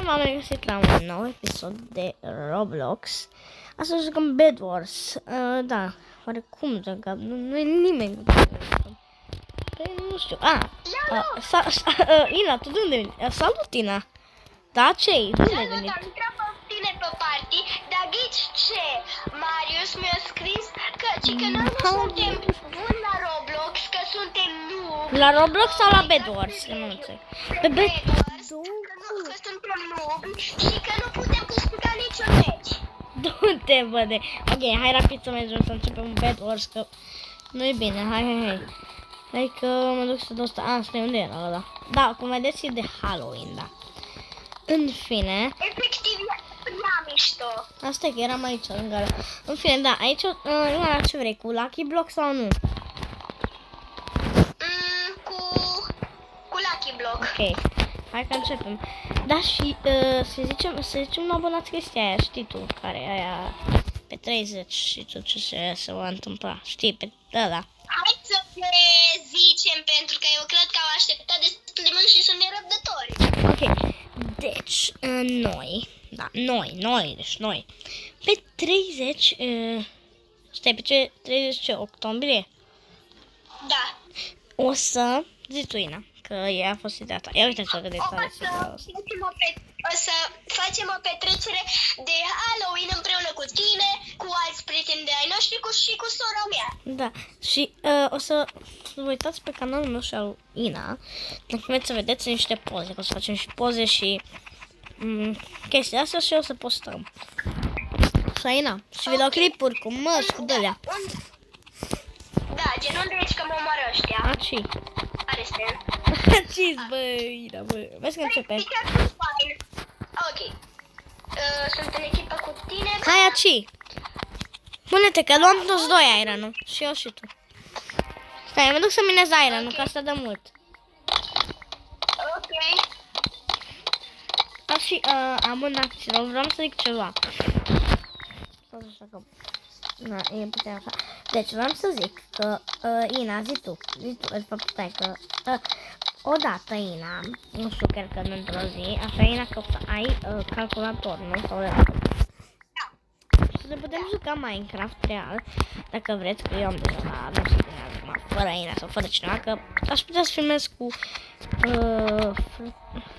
v-am regăsit la un nou episod de Roblox. Astăzi jucăm Bed Wars. Da, oare cum jucăm? Nu e nimeni. Păi, nu știu. Ina, tu de unde veni? Salut, Ina. Da, ce-i? De unde ai venit? Am intrat pe tine pe party, dar ghici ce? Marius mi-a scris că noi nu suntem buni la Roblox, că suntem noob. La Roblox sau la Bed Wars? Că nu înțeleg. Pe Bed Wars, că suntem noob și că nu putem câștiga niciun meci. Du-te, băde. Ok, hai rapid să mergem să începem Bed Wars, că nu e bine. Hai. Hai că mă duc să dau asta. Stai, unde era ăla? Da, cum vedeți e de Halloween, da. În fine. Efectiv, e mișto. Asta e că eram aici, în gara. În fine, da, aici, Ioana, ce vrei, cu Lucky Block sau nu? Cu Lucky Block. Ok, hai că începem. Da, și să zicem un abonat chestia aia, știi tu, care e aia pe 30 și tu ce se va întâmpla, știi, pe ăla. Hai să le zicem, pentru că eu cred că au așteptat destul de mult și sunt nerăbdători. Ok, deci, noi. Pe 30, stai, pe ce 30 octombrie? Da. O să zi tu, Ina, că ea a fost ideea ta. Ia uite ce de tare O să facem o petrecere de Halloween împreună cu tine, cu alți prieteni de ai noștri și cu sora mea. Da, și o să vă uitați pe canalul meu și al Ina, dacă vreți să vedeți niște poze, că o să facem și poze și chestia asta și o să postăm. Să Ina, și videoclipuri cu măști, cu dălea. Da, gen unde ești că mă omoară ăștia. Aci. Are sens. Aci, bă, Ina, bă. Vezi că începe. Ok. Sunt în echipă cu tine. Hai, aci. Pune-te că luăm toți doi Iron-ul. Și eu și tu. Stai, mă duc să minez Iron-ul, că asta dă mult. Ok. Da, și am un acțiune, vreau să zic ceva. Da, e putea așa. Deci vreau să zic că Ina, zi tu, de fapt stai că odată Ina, nu știu, cred că într-o zi, așa Ina că o să ai calculator, nu? Sau să ne putem juca Minecraft real, dacă vreți, că eu am deja, nu știu bine acum, fără Ina sau fără cineva, că aș putea să filmez cu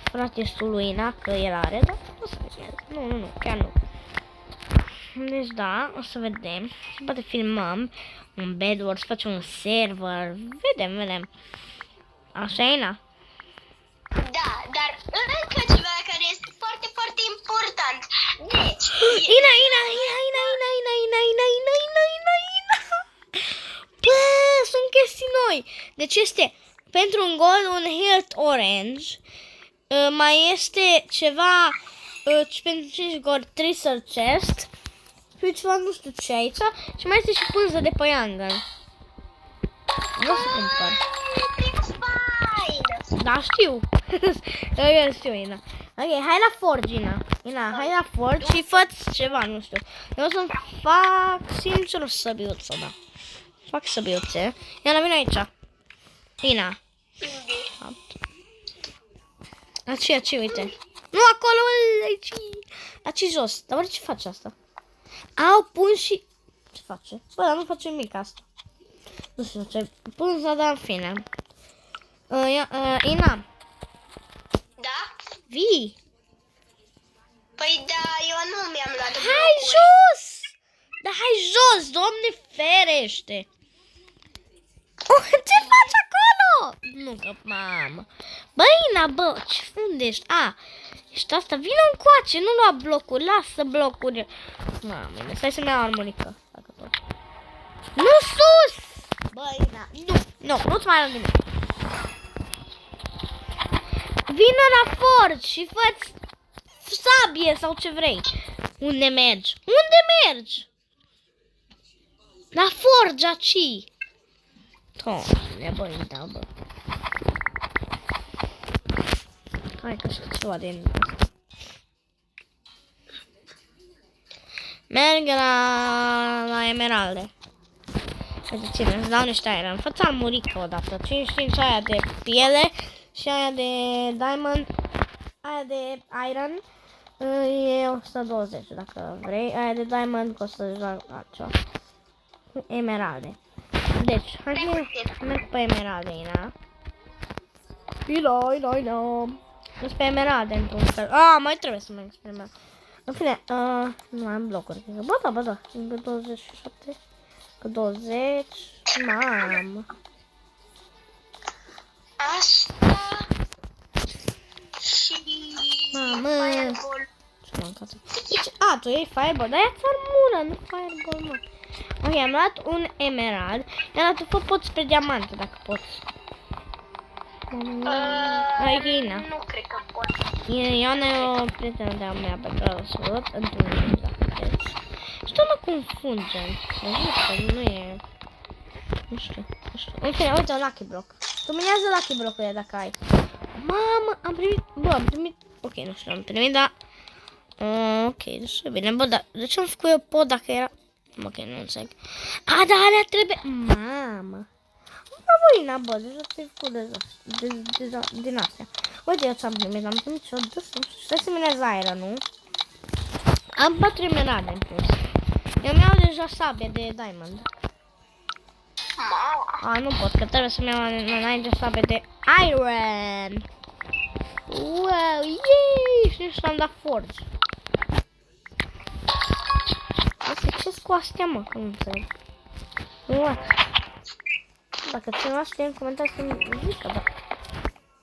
fratestul lui Ina, că el are, dar o să filmez. Nu, chiar nu. Deci da, o să vedem. Poate filmăm un Bed Wars, facem un server. Vedem. Așa, Ina? Da, dar încă ceva care este foarte, foarte important. Deci... Ina! Bă, sunt chestii noi. Deci este pentru un gold un health orange. Mai este ceva pentru 5 gold 3 chest. Și ceva nu știu ce aici. Și mai este și pânză de păiangăn. Vreau să cumpăr. Da, știu. Eu știu, Ina. Ok, hai la Forge, Ina, hai la Forge și fă-ți ceva, nu știu. Eu o să fac, sincer, o săbiuță, da. Fac săbiuțe. Ina, vine aici. Ina. Aici, uite. Nu, acolo, aici jos. Dar oare ce face asta? Au, pun și... Ce face? Bă, dar nu face nimic asta. Nu știu ce... Pânza, dar în fine. Ina. Da? Vii. Păi da, eu nu mi-am luat Hai jos! Da, hai jos, Doamne ferește! Ce faci acolo? Nu, că mamă. Bă, Ina, bă, unde ești? Ești asta? Vină încoace, nu lua blocuri, lasă blocuri. Mamă, stai să-mi iau armonică. Nu sus! Bă, Ina, nu-ți mai am nimic. Vină la Forge și fă-ți sabie sau ce vrei. Unde mergi? La Forge, aci. Doamne, bă, Ina, bă. Hai că știu ceva de merg la emeralde. Uite, ține, îți dau niște iron. Fă-ți armurică odată. 5 aia de piele și aia de diamond. aia de iron e 120 dacă vrei. Aia de diamond costă deja altceva. Emeralde. Deci, hai să merg pe emeralde, Ina. Ina. Sunt pe emeralde într-un fel. Mai trebuie să merg pe emeralde. În fine, nu mai am blocuri. Ba da. Încă 27. Încă 20. Mamă. Asta și Mamă. fireball. Ce m-am casat? Tu iei fireball, dar ia-ți armură, nu fireball, mă. Ok, am luat un emerald. I-am luat fă pot spre diamante, dacă poți. Ina. Nu cred că pot. Iana e o prietenă de-a mea pe care o salut într-un moment, dacă puteți. Și tot mă confund, gen. Că nu e... Nu știu. În fine, uite un lucky block. Dominează lucky block-urile dacă ai. Mamă, am primit... Ok, nu știu, am primit, dar... Ok, deci e bine. Bă, dar de ce am făcut eu pod dacă era... Ok, nu înțeleg. Da, alea trebuie... Mamă. Bravo, Ina, bă, deja ți-ai făcut din astea. Uite, eu ți-am primit, am primit și-o dus. Stai să minez aeră, nu? Am 4 emeralde în plus. Eu mi-au deja sabie de diamond. Nu pot, că trebuie să-mi iau înainte sabie de iron. Wow, yay! Și nici am dat forge. Asta ce-s cu astea, mă? Nu înțeleg. Dacă cineva știe în comentarii să-mi zică, da.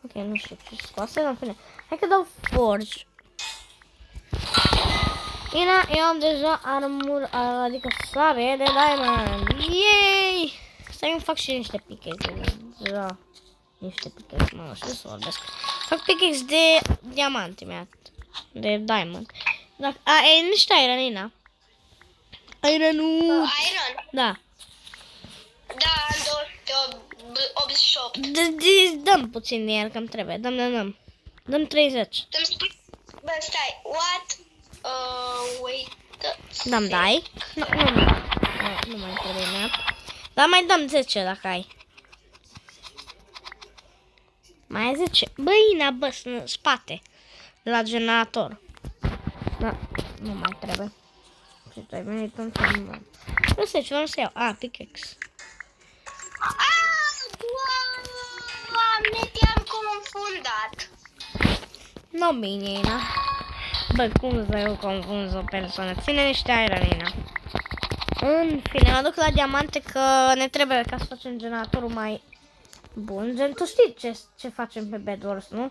Ok, nu știu ce-s cu astea, dar în fine. Hai că dau forge. Ina, eu am deja armură, adică sabie de diamond. Yay! Stai, îmi fac și niște pickaxe. Da. Niște pickaxe, mă, știu să vorbesc. Fac pickaxe de diamante, de diamond. E niște iron, Ina. Iron. Da. Da, am 288. Dăm puțin din el, că-mi trebuie. Dăm. Dăm 30. Bă, stai, what? Wait. Dăm, dai? Nu mai trebuie neap. Dar mai dăm 10 dacă ai. Mai ai 10. Ina, bă, sunt în spate. La generator. Da, nu mai trebuie. Și tu ai venit în film. Nu știu ce vreau să iau. Pickaxe. Doamne, te-am confundat. Nu bine, Ina. Bă, cum să eu confund o persoană? Ține niște iron, Ina. În fine, mă duc la diamante că ne trebuie ca să facem generatorul mai bun. Gen, tu știi ce facem pe Bedwars, nu?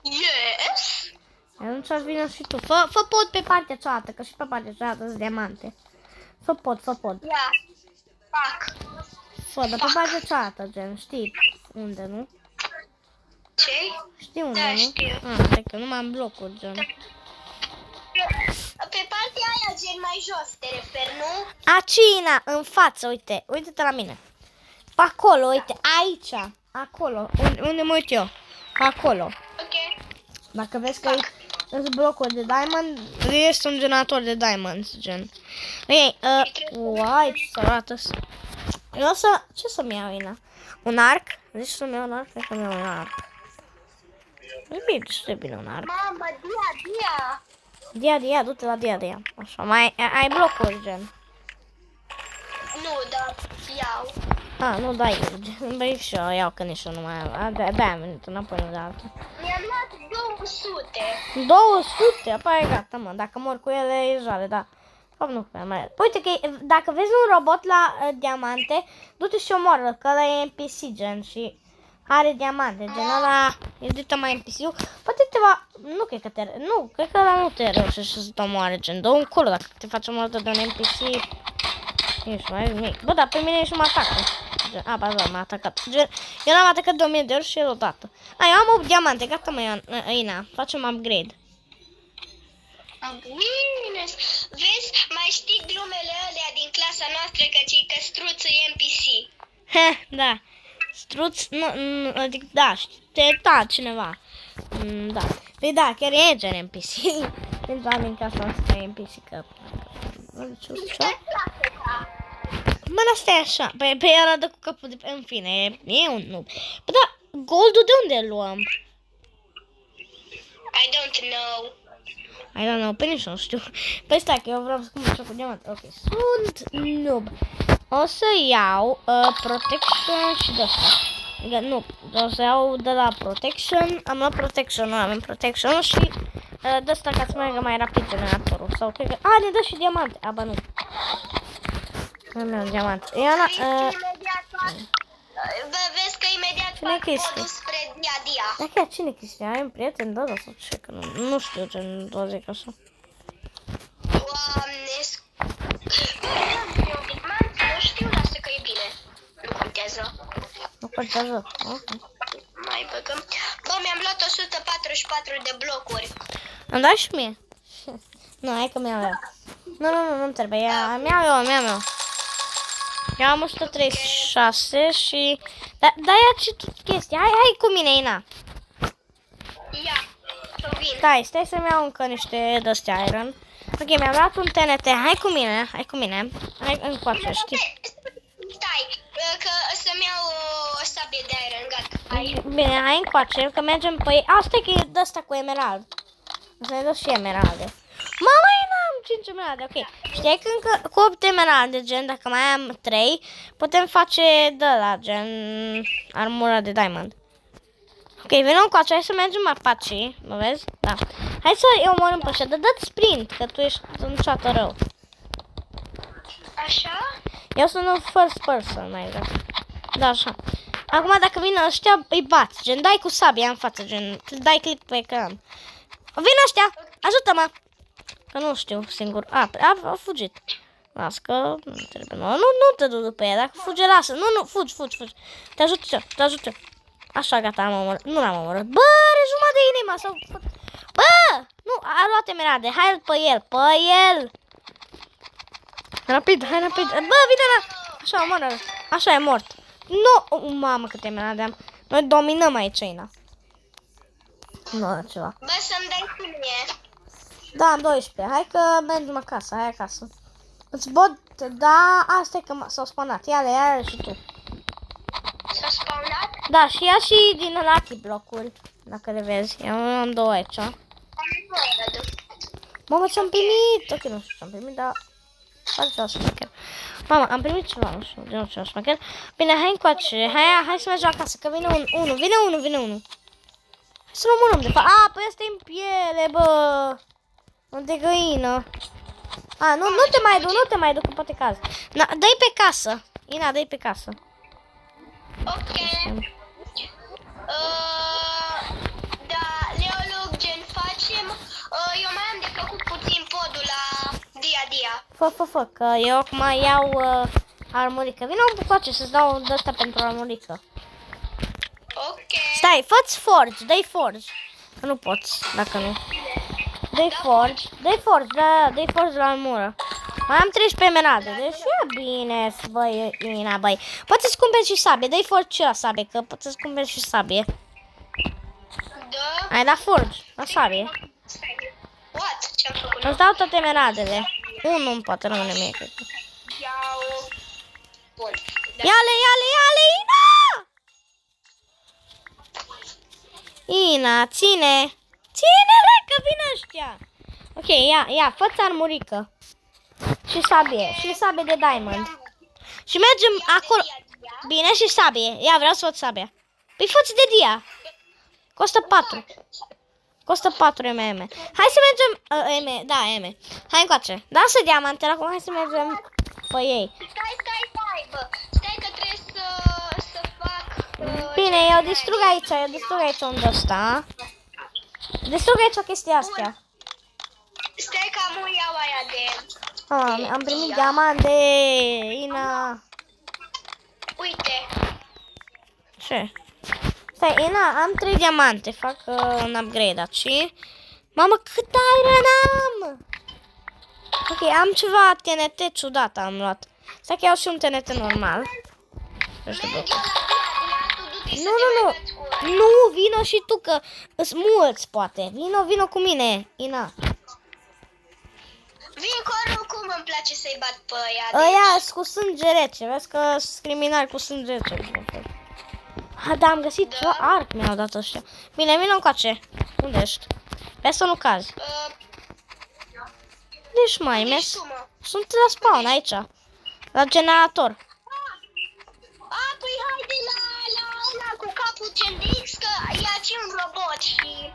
Yes. Atunci vină și tu. Fă pod pe partea cealaltă, că și pe partea cealaltă sunt diamante. Fă pod. Ia, fac. Fă, dar pe partea cealaltă, gen, știi unde, nu? Ce? Știi unde, Da, nu? știu. Stai că nu mai am blocuri, gen. Pe partea aia, gen mai jos, te referi, nu? Ina, în față, uite. Uite-te la mine. Pe acolo, uite, aici. Acolo, unde mă uit eu. Acolo. Ok. Dacă vezi că sunt blocuri de diamond, este un generator de diamonds, gen. Ok, uai, ce sărată. Eu o să... Ce să-mi iau, Ina? Un arc? Zici să-mi iau un arc? Cred că mi iau un arc. E bine un arc. Mamă, dia. Dia, du-te la dia. Așa, mai ai blocuri, gen. Nu, dar iau. Nu dai, gen. Băi, și eu iau, că nici eu nu mai am. De-aia am venit înapoi, nu de altă. Mi-am luat 200. 200? Apoi e gata, mă. Dacă mor cu ele, e jale, da. Nu prea mai. Uite că dacă vezi un robot la diamante, du-te și omoară, că ăla e NPC, gen, și are diamante, gen, ăla e de mai NPC-ul. Poate te va... Nu cred că cred că ăla nu te reușește să te omoare, gen, dă un colo dacă te faci omorâtă de un NPC. Ești mai nimic. Bă, dar pe mine și mă atacă. Gen, ba, m-a atacat. Gen, eu l-am atacat de 1000 de ori și el odată. Eu am 8 diamante, gata, mă, Ina, facem upgrade. Bine. Vezi, mai știi glumele alea din clasa noastră că cei căstruțul e NPC. Da. Struț, adică, da, cineva. Da. Păi da, chiar e gen NPC. Pentru a din casa asta e NPC, că... Mă, asta e așa. Păi ăla dă cu capul de... În fine, e un noob. Păi da, goldul de unde îl luăm? Sunt nou. I don't know, pe nici nu știu. Păi stai că eu vreau să cum cu diamant. Ok, sunt noob. O să iau protection și de asta. Adică, nu, o să iau de la protection. Am luat protection, nu avem protection și de asta ca să meargă mai rapid generatorul. Sau cred că... A, ne dă și diamante. Aba nu. Nu mi-au diamant. Iana, Vezi că imediat Cine-i fac Cristi? podul spre Dia. dar chiar cine chestia? Ai un prieten? Da, sau ce? Că nu știu ce nu zic așa. Doamne, nu știu, lasă că e bine. Nu contează. Nu contează. Mai băgăm. Bă, mi-am luat 144 de blocuri. Îmi dai și mie? Nu, hai că mi-au eu. Nu-mi trebuie. Mi-au eu. Eu am 136 și... Da, ia și tu chestia. Hai cu mine, Ina. Ia, vin. Stai să-mi iau încă niște de-astea iron. Ok, mi-am luat un TNT. Hai cu mine. Hai încoace, știi? Stai, că să-mi iau o sabie de iron, gata. Hai. Bine, hai încoace, că mergem pe... Asta e că e de-asta cu emerald. O să ne dă și emeralde. Mama, am 5 emeralde, ok. Știi că încă cu 8 emeralde, gen, dacă mai am 3, putem face de la gen armura de diamond. Ok, vină încoace, hai să mergem Apache, mă vezi? Da. Hai să-i omorâm pe ăștia, dă-ți sprint, că tu ești un ceată rău. Așa? Eu sunt un first person, mai exact. Da, așa. Acum dacă vin ăștia, îi bați, gen, dai cu sabia în față, gen, dai click pe ecran. Vin ăștia, ajută-mă! Că nu știu singur. A fugit. Las că nu trebuie. Nu te du după ea. Dacă fuge, lasă. Nu, fugi. Te ajut eu. Așa, gata, am omorât. Nu l-am omorât. Bă, are jumătate de inima. Bă! Nu, a luat emeralde. Hai pe el. Rapid. Bă, vine la... Așa, omoară. Așa, e mort. Nu, mamă, câte emeralde am. Noi dominăm aici, Ina. Nu, ceva. Bă, să-mi dai cu mine. Da, am 12. Hai că mergem acasă, hai acasă. Îți bot, da, asta e că s-au spawnat. Ia-le și tu. S-a spawnat? Da, și ia și din Lucky blocuri, dacă le vezi. Eu am 2 aici. Mamă, ce-am primit? Ok, nu știu ce-am primit, dar... Face ceva șmecher. Mama, am primit ceva, nu știu, genul ceva șmecher. Bine, hai încoace, hai să mergem acasă, că vine unul. Vine unul. Hai să-l omorâm, de fapt. A, păi ăsta e în piele, bă. De găină. A, nu te mai duc, că poate caz. Dă-i pe casă. Ina, dă-i pe casă. Ok. Da, Leolog, gen, facem... eu mai am de făcut puțin podul la Dia. Fă, că eu acum iau armurică. Vino un bucoace să-ți dau de ăsta pentru armurică. Ok. Stai, fă-ți forge, dă-i forge. Că nu poți, dacă nu. Dă-i forge, dă-i forge la armură. Mai am 13 emeralde, deci e bine, băi, Ina, băi. Poți să-ți cumperi și sabie, dă-i forge și la sabie, că poți să-ți cumperi și sabie. Da. Ai dat forge, la sabie. What? Ce-am făcut? Îți dau toate emeraldele. Unul îmi poate rămâne mie, cred că. Iau... Bun. Da. Ia-le, Ina, ține. Ține-le, că vin ăștia. Ok, ia, fă-ți armurică. Și sabie de diamond. Și mergem acolo. Bine, și sabie. Ia, vreau să văd sabia. Păi fă-ți de Dia. Costă 4. Costă 4 MM. Hai să mergem... M. Hai încoace. Lasă diamantele acum, hai să mergem pe ei. Stai, bă. Stai că trebuie să fac... Bine, eu distrug aici unde ăsta. Distrug aici chestia astea. Stai că am iau aia de... Am primit diamante, Ina. Uite. Ce? Stai, Ina, am 3 diamante, fac un upgrade aici. Mamă, cât iron am! Ok, am ceva TNT ciudat am luat. Stai că iau și un TNT normal. Nu, vino și tu că îți mulți, poate. Vino cu mine, Ina. Vin cu oricum îmi place să-i bat pe ăia. Ăia sunt cu sânge rece, vezi că sunt criminali cu sânge rece. Da, am găsit ceva arc, mi-au dat ăștia. Bine, vino încoace. Unde ești? Vezi să nu cazi. Deci mai mes. Ești tu, mă. Sunt la spawn aici. La generator. Păi haide la cu capul gen de X, că e aici un robot și...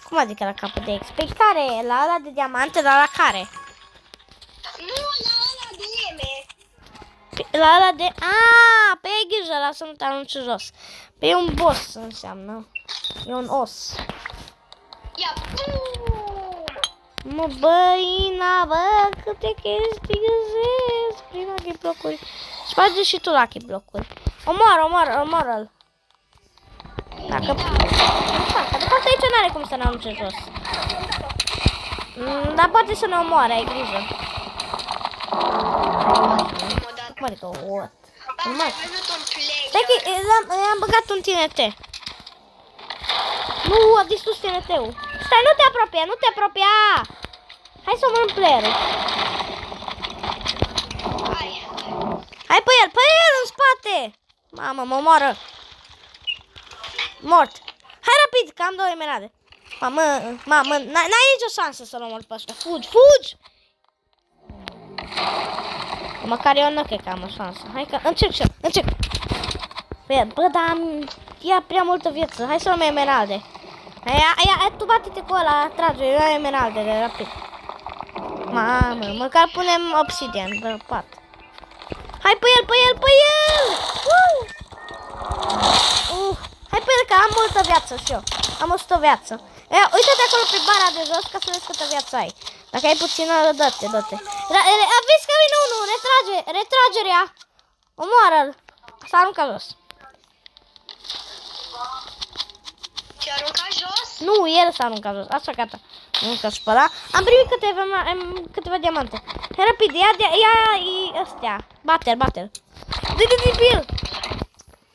Cum adică la capul de X? Pe care? La ăla de diamante, dar la care? Nu, la ăla de eme. La ăla de... Aaa, pe ai grijă, la să nu te arunci jos. Pe e un boss înseamnă. E un os. Ia, bum! Mă, băina, bă, câte chestii găsesc. Prima Lucky blocuri. Sparge și tu Lucky blocuri. Omoară-l. Dacă... De fapt aici n-are cum să ne arunce jos. Dar poate să ne omoare, ai grijă. Cum adică, what? Am mai văzut un Stai play. că i-am băgat un TNT. Nu, a distrus TNT-ul. Stai, nu te apropia! Hai să omorâm player-ul. Hai pe el în spate! Mamă, mă omoară. Mort. Hai rapid, că am 2 emeralde. Mamă, n-ai nicio șansă să-l omor pe ăsta. Fugi! Măcar eu nu cred că am o șansă. Hai că încerc. Bă, dar ia prea multă viață. Hai să luăm emeralde. Ia, tu bate-te cu ăla, trage, eu am emeraldele, rapid. Mamă, măcar punem obsidian pe pat. Hai pe el! Hai pe el, că am multă viață și eu. Am 100 viață. Ia, uite-te acolo pe bara de jos ca să vezi câtă viață ai. Dacă ai puțină, dă-te. Vezi că vine unul, retragerea. Omoară-l. S-a aruncat jos. Ce arunca jos? Nu, el s-a aruncat jos. Așa, gata. Încă și pe ăla. Am primit câteva diamante. Hai rapid, ia astea. Bate-l. Dă-i pe el.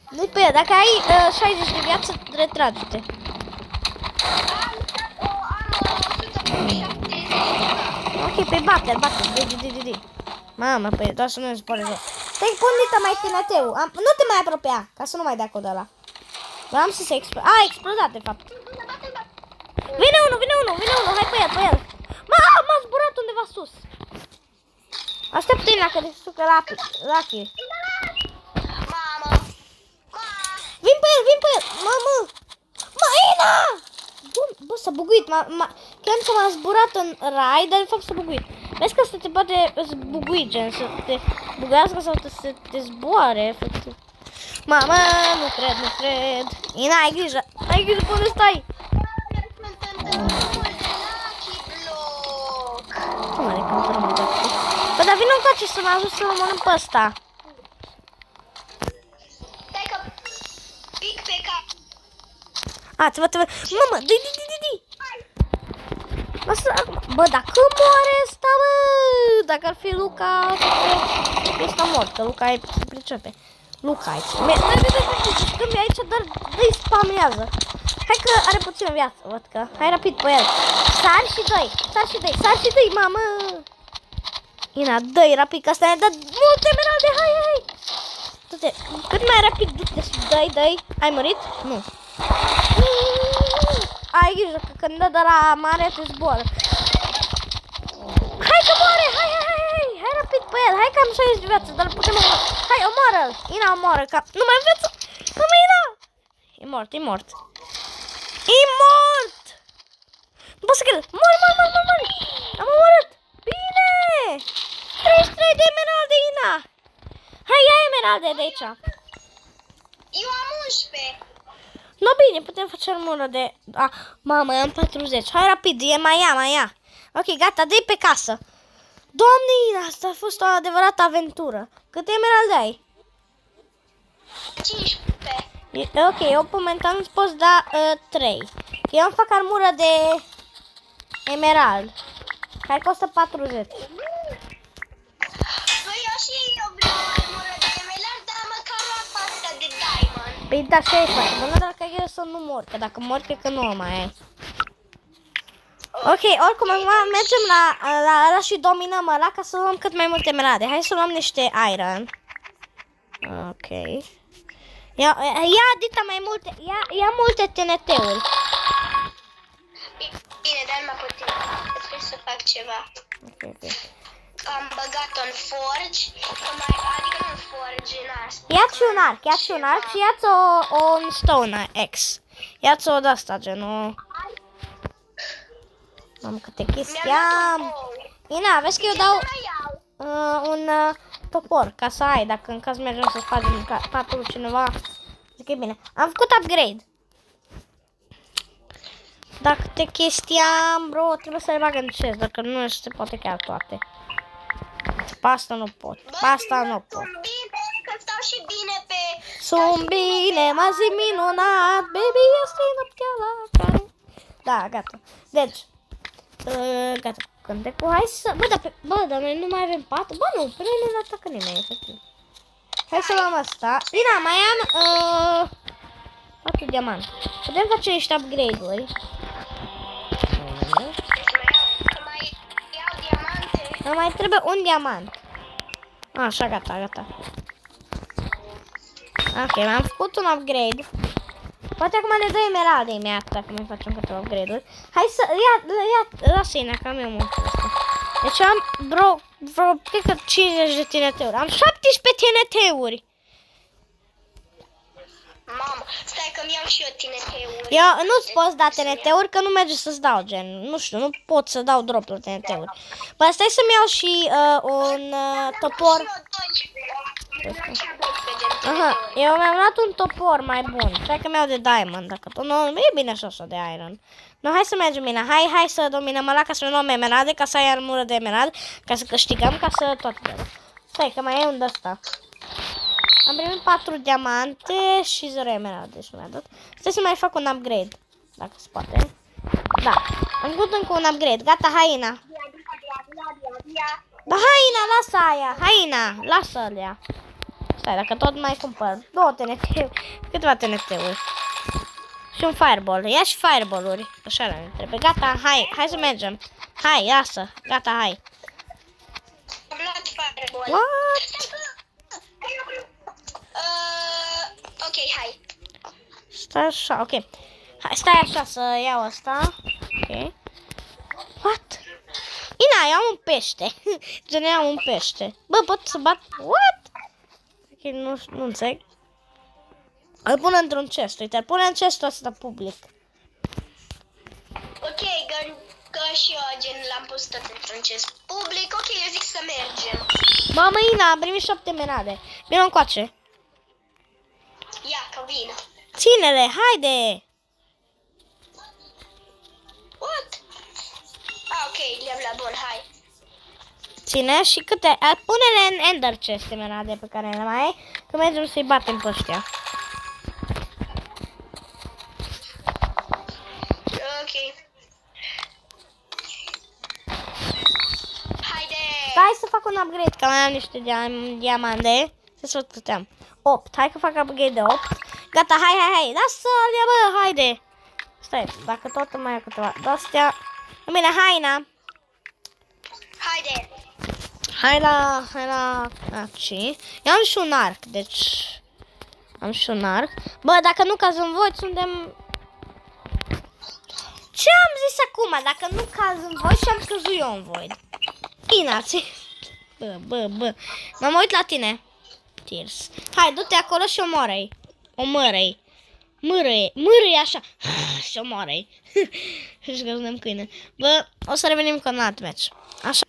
Dă-i pe el. Dacă ai 60 de viață, retrage-te. Ok, pe bate-l. Dă-i. Mamă, pe doar să nu se pare jos. Stai, pune-te mai TNT-ul. Nu te mai apropia, ca să nu mai dea cu ăla. Vreau să se explode. A explodat, de fapt. Vine unul, hai pe el. M-a zburat undeva sus. Așteaptă-i la că se sucă Lucky. Mamă! Vin pe el. Mamă! Ina! Bă, s-a buguit. Chiar că m-a zburat în rai, dar de fapt s-a buguit. Vezi că să te poate zbugui, gen, să te buguiască sau să te zboare, efectiv. Mamă, nu cred. Ina, ai grijă pe unde stai. Cum are că într-un de acolo? Bă, dar vină încoace să mă ajut să-l omorâm pe ăsta. Stai că pic pe cap. Te văd. Mamă, di. Lasă acum. Bă, dacă moare ăsta, bă. Dacă ar fi Luca, ăsta mort, că Luca se pricepe. Luca aici. Când e aici, dar îi spamează. Hai că are puțină viață, văd că. Hai rapid pe el. Sari și dă-i, mamă. Ina, dă-i rapid, că asta ne dă multe emeralde, hai. Du-te, cât mai rapid, du-te și dă-i. Ai murit? Nu. Ai grijă că când dă de la mare te zboară. Hai că moare, hai. Hai rapid pe el, hai că am 60 de viață, dar putem omoră. Hai, omoară-l. Ina, omoară, că nu mai am viață. Mamă, Ina. E mort. Nu pot să cred. Mori. Am omorât. Bine. 33 de emeralde, Ina. Hai, ia emeralde de aici. Eu am 11. No, bine, putem face armură de... Mamă, am 40. Hai rapid, mai ia. Ok, gata, dă-i pe casă. Doamne, Ina, asta a fost o adevărată aventură. Câte emeralde ai? 15. Ok, eu momentan îți poți da 3. Că eu îmi fac armură de emerald. Care costă 40. Păi eu și eu vreau armură de emerald, dar măcar am asta de diamond. Păi da, ce ai face? Bă, dar că eu să nu mor, că dacă mor, cred că nu o mai ai. Ok, oricum, mergem la și dominăm ăla ca să luăm cât mai multe emeralde. Hai să luăm niște iron. Ok. Ia Dita mai multe, ia multe TNT-uri. Bine, n-am putut. Trebuie să fac ceva. Ok. Am băgat în forge, adică nu în forge, în asta. Ia-ți un arc, și ia-ți un stone axe. Ia-ți-o de-asta, genul... Mamă, câte chestii am. Ina, vezi că eu dau un topor, ca să ai, dacă în caz mergem să spargem patul cineva. Zic că e bine. Am făcut upgrade. Dacă câte chestii am, bro, trebuie să le bag în chest, dacă nu se poate chiar toate. Pe asta nu pot, pe asta nu pot. Sunt bine, că stau și bine pe... Sunt bine, m-a zi minunat, baby, este noaptea la care... Da, gata. Deci, gata cu cântecul, hai să... Bă, dar noi nu mai avem pat? Bă, nu, pe noi nu ne atacă nimeni, efectiv. Hai să luăm asta. Ina, mai am 4 diamante. Putem face niște upgrade-uri. Mai iau diamante. Îmi mai trebuie un diamant. Așa, gata. Ok, mi-am făcut un upgrade. Poate acum ne dă emeralde imediat dacă mai facem câteva upgrade-uri. Hai să... Lasă-i, că am eu multul ăsta. Deci am, vreo, cred că 50 de TNT-uri. Am 17 TNT-uri. Mamă, stai că-mi iau și eu TNT-uri. Eu nu-ți poți da TNT-uri că nu merge să-ți dau, gen. Nu știu, nu pot să dau drop la TNT-uri. Bă, stai să-mi iau și un topor. Aha, eu mi-am luat un topor mai bun. Stai că mi-au de diamond, dacă tot nu, e bine așa de iron. No, hai să mergem, Mina. Hai să dominăm ăla ca să luăm emeralde, ca să ai armură de emerald, ca să câștigăm, ca să tot. Stai că mai e un de-asta. Am primit 4 diamante și 0 emeralde și mi-a dat. Stai să mai fac un upgrade, dacă se poate. Da, am făcut încă un upgrade. Gata, hai, Ina. Da, hai, Ina, lasă aia. Hai, Ina, lasă-l. Stai, dacă tot mai cumpăr 2 TNT-uri, câteva TNT-uri. Și un fireball. Ia și fireball-uri. Așa le trebuie. Gata, hai să mergem. Hai, lasă. Gata, hai. Am luat fireball. What? Ok, hai. Stai așa, ok. Hai, stai așa să iau asta. Ok. What? Ina, eu am un pește. Gen, eu am un pește. Bă, pot să bat? What? Ok, nu înțeleg. Îl pun într-un chest, uite, îl pun în chestul ăsta public. Ok, că și eu gen l-am pus tot într-un chest public. Ok, eu zic să mergem. Mamă, Ina, am primit 7 emeralde. Vino încoace. Ia, că vin. Ține-le, haide! What? Ok, le-am la bun, hai. Ține și câte... Pune-le în ender chest emeralde pe care le mai ai, că mergem să-i batem pe ăștia. Ok. Haide! Hai să fac un upgrade, că mai am niște diamante. Să văd câte am. 8. Hai că fac upgrade de 8. Gata, hai. Lasă-le, bă, haide. Stai, dacă tot mai am câteva de-astea. Bine, hai, Ina. Haide! Hai la... Aici. Eu am și un arc, deci... Am și un arc. Bă, dacă nu caz în voi, suntem... Ce am zis acum? Dacă nu caz în voi și am căzut eu în voi. Ina, ți... Bă. M-am uit la tine. Tears. Hai, du-te acolo și omoră-i. Omoră-i. Mârâi așa. Și omoră-i. Și că suntem câine. Bă, o să revenim cu un alt match. Așa.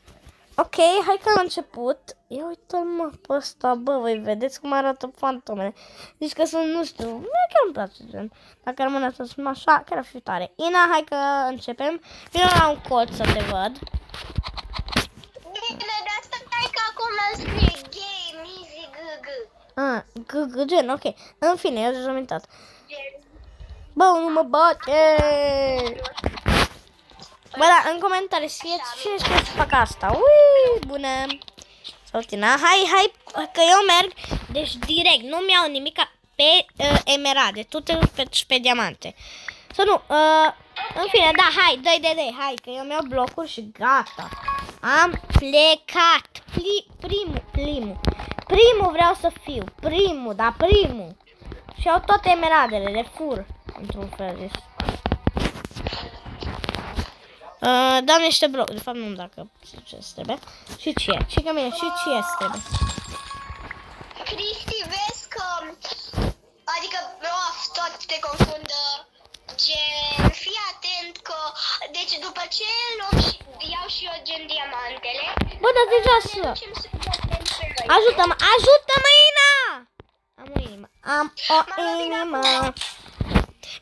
Ok, hai că am început. Ia uite-l, mă, pe ăsta, bă, voi vedeți cum arată fantomele. Zici că sunt, nu știu, chiar îmi place, gen. Dacă rămâne să sunt așa, chiar ar fi tare. Ina, hai că începem. Vino la un colț să te văd. Bine, dar stai că acum scrie game, easy, GG, gen, ok. În fine, eu deja am uitat. Bă, nu mă bate! Bă, da, în comentarii scrieți cine știe să fac asta. Ui, bună! Saltina, hai, că eu merg, deci direct, nu-mi iau nimic pe emeralde, tu te duci pe diamante. Să nu, în fine, da, hai, dă-i, hai, că eu mi-au blocuri și gata. Am plecat. Primul vreau să fiu, primul. Și au toate emeraldele, le fur, într-un fel zis. Dau niște bloc, de fapt nu dacă ce trebuie. Și ce? Ce că mine? Și ce trebuie? Cristi, vezi că... Adică, tot te confundă. Gen, fii atent că... Deci după ce iau și eu gen diamantele... Bă, dar deja să... Ajută-mă, ajută-mă, Ina! Am o inimă, am o inimă.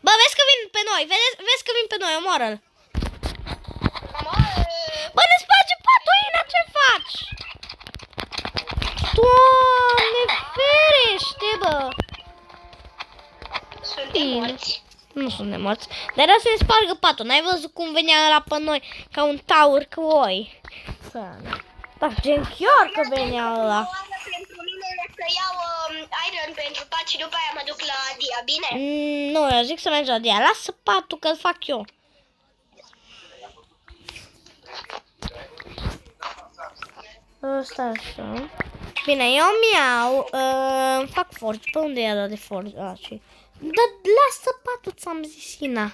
Bă, vezi că vin pe noi, vezi că vin pe noi, omoară-l. Bă, ne sparge patul, Ina, ce faci? Doamne, ferește, bă! Suntem morți. Nu suntem morți. Dar era să ne spargă patul. N-ai văzut cum venea ăla pe noi ca un taur cu oi? Da, gen chiar că venea ăla. Pentru mine să iau iron pentru pat și după aia mă duc la dia, bine? Nu, eu zic să mergi la dia. Lasă patul că-l fac eu. Ăsta așa. Bine, eu mi-au, fac forge. Pe unde e ăla de forge? Dar lasă patul, ți-am zis, Ina.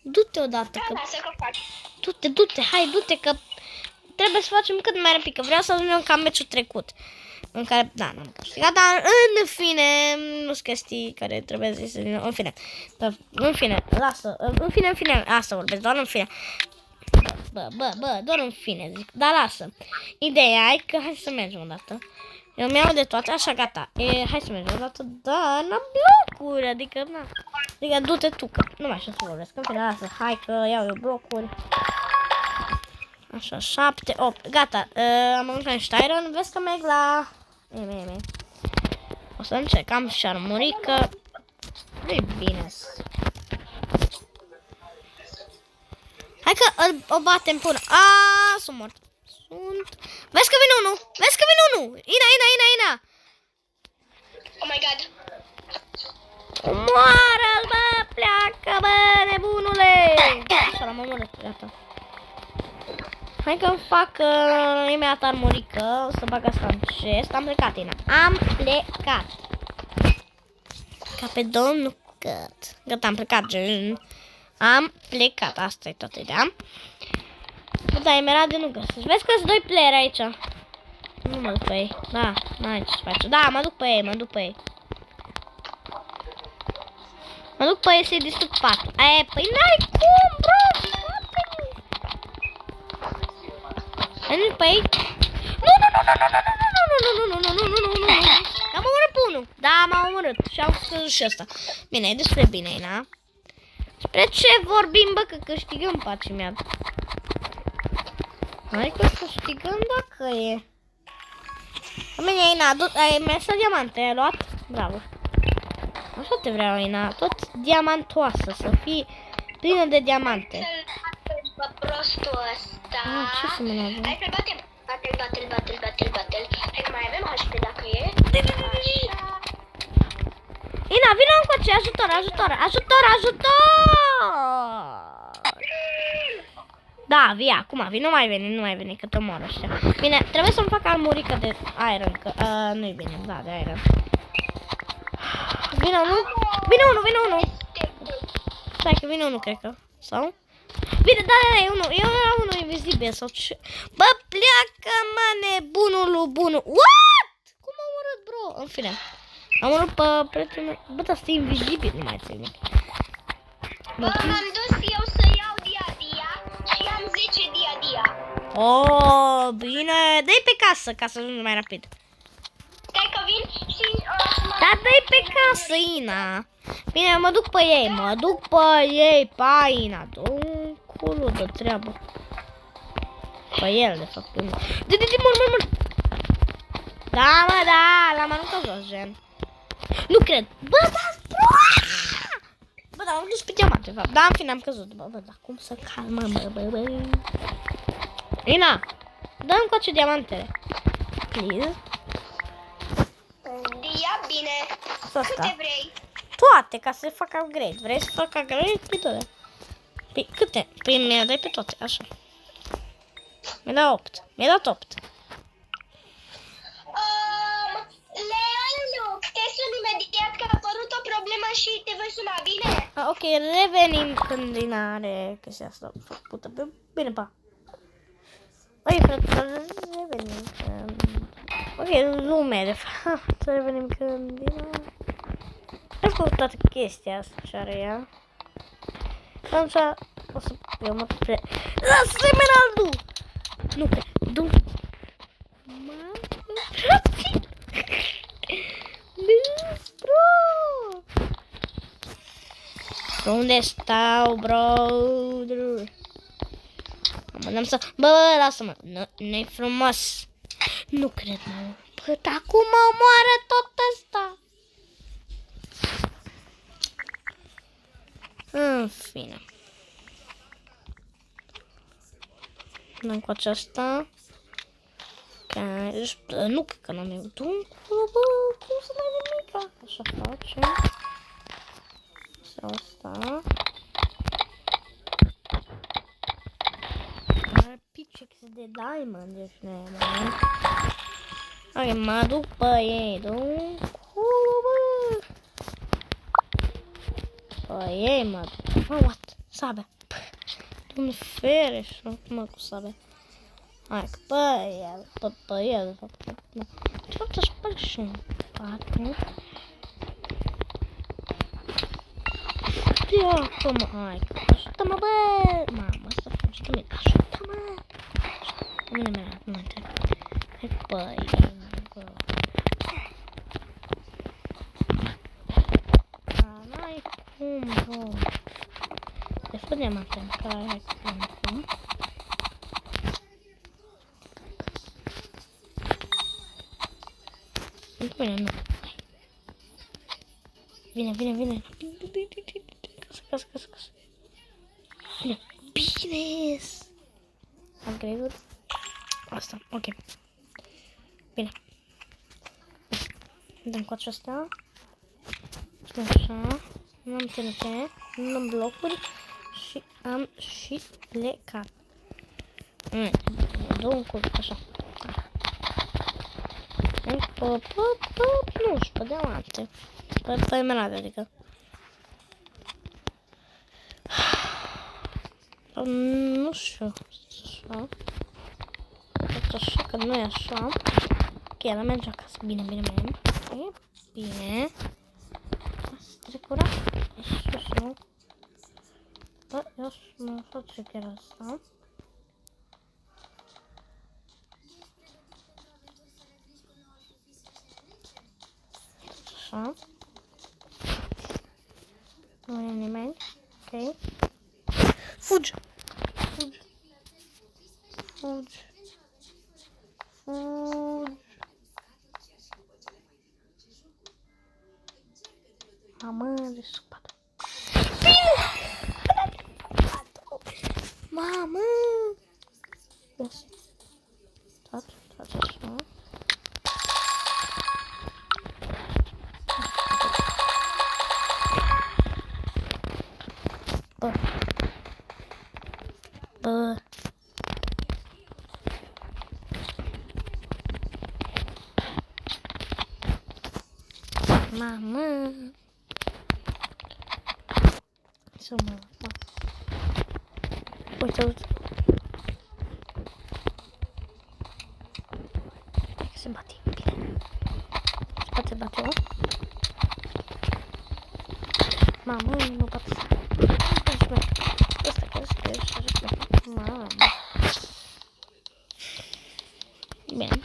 Du-te odată, că... Lasă că fac. Du-te, hai, du-te, că trebuie să facem cât mai rapid, că vreau să ajungem ca meciul trecut. În care, da, n-am câștigat, dar în fine, nu sunt chestii care trebuie să în fine. Dar, în fine, lasă, în fine, asta vorbesc, doar în fine. Bă, doar în fine, zic, dar lasă. Ideea e că hai să mergem odată. Eu mi-au de toate, așa, gata. Hai să mergem odată, da, n-am blocuri, adică, na. Adică, du-te tu, că nu mai știu să vorbesc. În fine, lasă, hai că iau eu blocuri. Așa, 7, 8, gata. Am mâncat niște iron, vezi că merg la... O să încerc, am și armurică. Nu-i bine. Hai că o batem până... Sunt mort. Vezi că vine unul! Vezi că vine unul! Ina! Oh my god. Omoară-l, bă! Pleacă, bă, nebunule! Așa, l-am omorât, gata. Hai că-mi fac imediat armurică. O să bag asta în chest. Am plecat, Ina. Am plecat. Ca pe domnul Cut. Gata, am plecat, gen. Am plecat, asta e toată ideea. Da, emeralde nu găsesc. Vezi că sunt 2 player aici. Nu mă duc pe ei. Da, n-ai ce să faci. Da, mă duc pe ei. Mă duc pe ei să-i distrug patul. Păi n-ai cum, bro! Mergi pe ei? Nu. Am omorât pe unul. Da, m-am omorât. Și am scăzut și ăsta. Bine, e destul de bine, Ina. Spre ce vorbim, bă, că câștigăm, pacii mea. Hai că câștigăm dacă e. Bine, Ina, ai mers la diamante, ai luat? Bravo. Așa te vreau, Ina, tot diamantoasă, să fii plină de diamante. Să-l prostul ăsta. Ce să mă avem? Hai să-l batem. Batel. Hai că mai avem HP dacă e. Așa. Ina, vină încoace, ajutor! Da, vii acum, nu mai veni, că te omor ăștia. Bine, trebuie să-mi fac armurică de iron, că nu-i bine, da, de iron. Vine unul. Stai că vine unul, cred că, sau? Bine, da, e unul, era unul invizibil sau ce. Bă, pleacă, mă, nebunul bunul. What? Cum am omorât, bro? În fine. Am omorât pe prietenul meu. Bă, dar este invizibil, nu mai țin nimic. Bă, m-am dus eu să iau dia și am 10 dia. Oh, bine. Dă-i pe casă, ca să ajungem mai rapid. Stai că vin și... Da, dă-i pe casă, Ina. Bine, mă duc pe ei, pe Ina. Du-mi culul de treabă. Pe el, de fapt. Mor. Da, mă, da, l-am aruncat jos, gen. Nu cred. Bă, dar am dus pe diamant, de fapt. Da, în fine, am căzut. Bă, dar cum să calmă, bă. Ina, dă-mi coace diamantele. Please. Dia, bine. Câte vrei? Toate, ca să fac upgrade. Vrei să fac upgrade? Păi toate. Păi câte? Păi mi-a dat pe toate, așa. Mi-a dat 8. Mi-a dat 8. Leon, te sun imediat că a apărut o problemă. problemă și te voi suna, bine? Ok, revenim când din are chestia asta făcută. Bine, pa. Ok, frate, revenim când... Ok, lume, de fapt, să revenim când din are... Am făcut toată chestia asta ce are ea. Atunci o să... Eu mă pre... Lasă emeraldul! Nu, du... Mamă, frate! Bro! Unde stau, bro? Mă dăm să... Bă, lasă-mă. Nu-i frumos. Nu cred, mă. Bă, dar cum omoară tot ăsta? În fine. Dăm cu aceasta. Nu cred că n-am eu. Bă, cum să mai nimica? Așa facem. Asta. Are pickaxe de diamond, deci nu e mai. Ok, mă duc pe ei, bă. Pe ei mă duc. Oh, what? Sabia. Doamne fere și mă cu sabia. Hai, că pe el, de fapt. Ce fac să spăl și în patru? Ia acum, hai, ajută-mă, bă! Mamă, asta fugi de mine, ajută-mă! Bine, mea, nu mă întreb. Hai, băi, bă. N-ai cum, bă. Destul de matem, care ai cum. Bine, nu. Vine. Casă. Bine. Bine. Am crezut. Asta, ok. Bine. Dăm cu aceasta. Așa. Nu am TNT. Nu am blocuri. Și am și plecat. Două în curs, așa. Nu știu, pe diamante. Pe emerald, adică. Nu știu. Așa. Așa că nu e așa. Ok, ela merge acasă. Bine. Ok, bine. Strecura. E sus, nu? Bă, eu mă face chiar asta. Așa. Nu e nimeni. Ok. Fugi. Mamă, de supărat. Bine! Mamă! Yes. Taci așa. Bă. Mamă. Să mă. Uite. Se bate. Bine. Se bate, o. Mamă, nu bate. Mamă. Bine.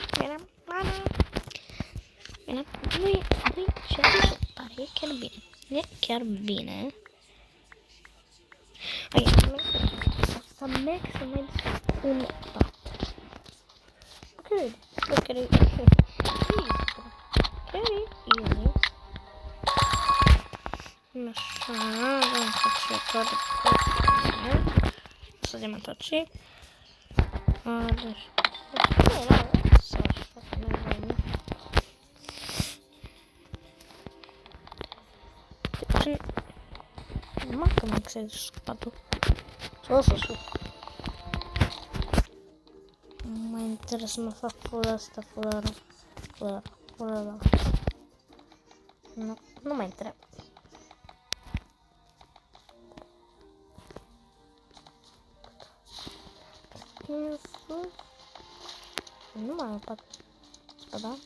Nu-i ce se pare, e chiar bine. E chiar bine. Ok, să merg un pat. Good. Look at it. Very easy. Așa, vom face toate părțile. Să dăm întoarce. Deci, să facem. Numai că mă exced spatul. Să. Nu mai interesă să mă fac fără asta, fără. Nu mai trebuie. în sus. Nu mai am pat. Ba da.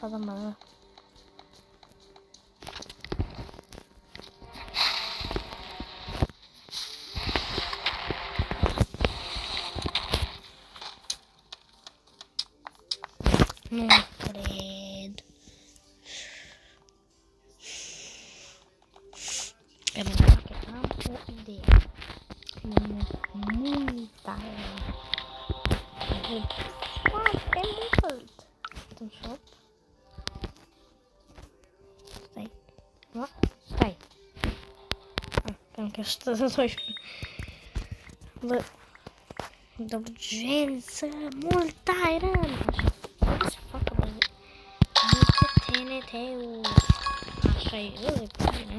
Nu cred. Am o idee. Mult tare. Foarte mult. În shop. Stai. Da? Stai. Cam că 112. Bă. Urgență. Mult iron. Așa. Să facă bă. Multe TNT-uri. Așa e. E bine.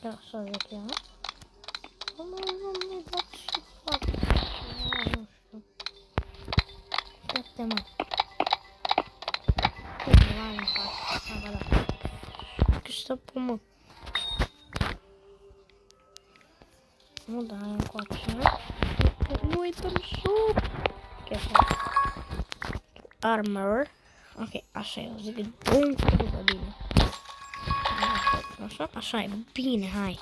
Da, așa zic eu. Nu pot să fac. Nu știu. Uite mă. Uite, mai în față. Ba da. Că stăpă mă. Nu da, e încoace. Nu uităm sub. Ok, așa. Armor. Ok, așa e. Eu zic bun că bine. Așa, așa e. Bine, hai.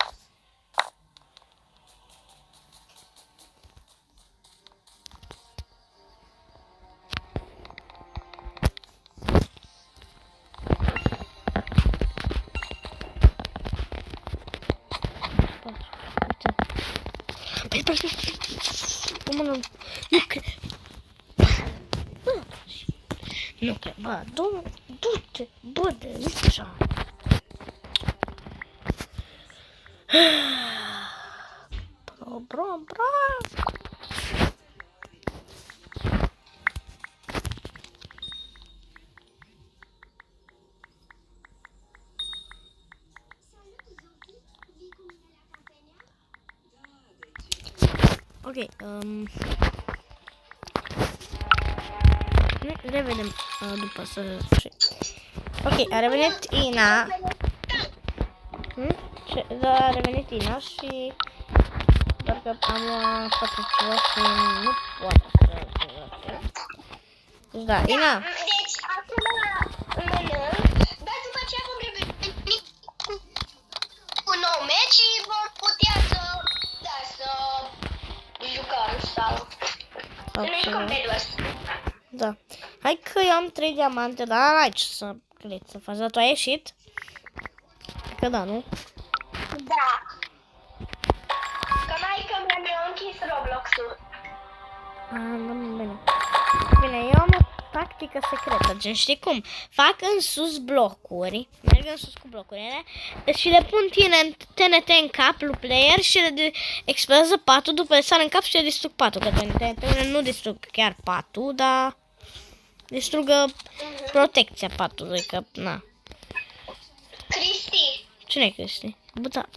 Nu cred, bă, du-te, bă, de așa. Bro. Ok, ne revedem după să... Ok, a revenit Ina. A revenit Ina și... Doar că am făcut ceva și nu poate să facă. Deci da, Ina. Deci, acum mănânc, dar după ce vom reveni cu un nou meci și vom putea să jucăm sau... Să ne jucăm pe dos. Da. Hai că eu am 3 diamante, dar n-ai ce să cred să faci. Dar tu ai ieșit? Că da, nu? Da. Că mai că mi-am închis Roblox-ul. Bine. Bine, eu am o tactică secretă, gen știi cum? Fac în sus blocuri, merg în sus cu blocurile și le pun TNT în cap lui player și le explodează patul, după le sar în cap și le distrug patul, că TNT-urile nu distrug chiar patul, dar distrugă protecția patului, că na. Cristi. Cine e Cristi? Buta.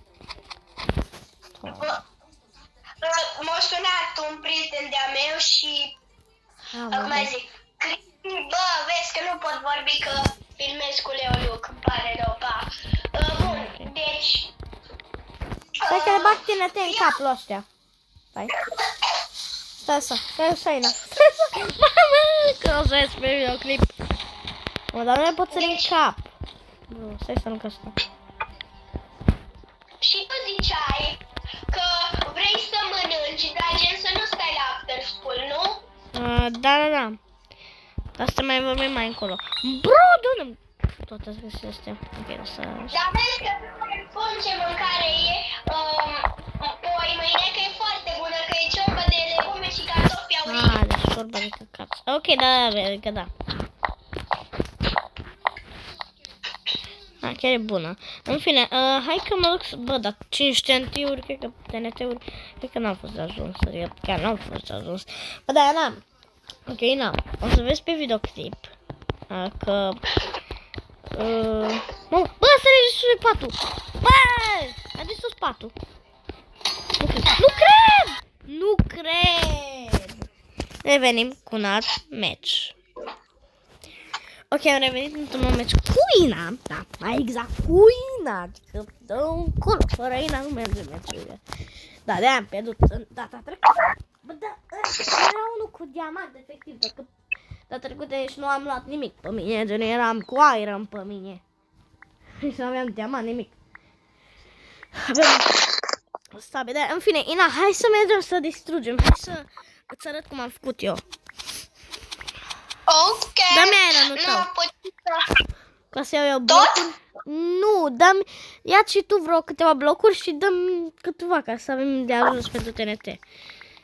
M-a sunat un prieten de-a meu și acum zic, Cristi, bă, vezi că nu pot vorbi că filmez cu Leoluc, îmi pare rău, pa. Bun, deci... Stai că le bag TNT în capul ăstea. Stai. Stai, Ina. Mamă, că o să ies pe videoclip. Mă, dar nu le pot să în cap. Nu, stai să nu că asta. Și tu ziceai că vrei să mănânci, dar gen să nu stai la after school, nu? Da. Asta mai vorbim mai încolo. Bro, du-ne toate astea. Ok, o să... Dar vezi că nu spun ce mâncare e poi mâine, că e foarte bună, că e ciorbă de legume și cartofi aurii. Deci ciorba de căcat. Ok, da. Chiar e bună. În fine, hai că mă duc să... Bă, dar 5 TNT-uri, cred că TNT-uri, cred că n-am fost de ajuns. Chiar n-am fost de ajuns. Bă, da, n-am. Ok, n-am. O să vezi pe videoclip că... Bă, să ne distruge patul! Bă! A distrus patul. Nu cred! Revenim cu un alt match. Ok, am revenit într-un nou match cu Ina. Da, mai exact cu Ina. Adică dă un colo. Fără Ina nu merge match-urile. Da, de-aia am pierdut în data trecută. Bă, da, diamant, efectiv, data trecută nici nu am luat nimic pe mine, gen eram cu iron pe mine. Și nu aveam diamant, nimic. Avem sabie, dar în fine, Ina, hai să mergem să distrugem, hai să îți arăt cum am făcut eu. Ok. Dă-mi ironul tău. Nu am putut să... Ca să iau eu blocuri. Nu, dă-mi, ia și tu vreo câteva blocuri și dă-mi câteva ca să avem de ajuns pentru TNT.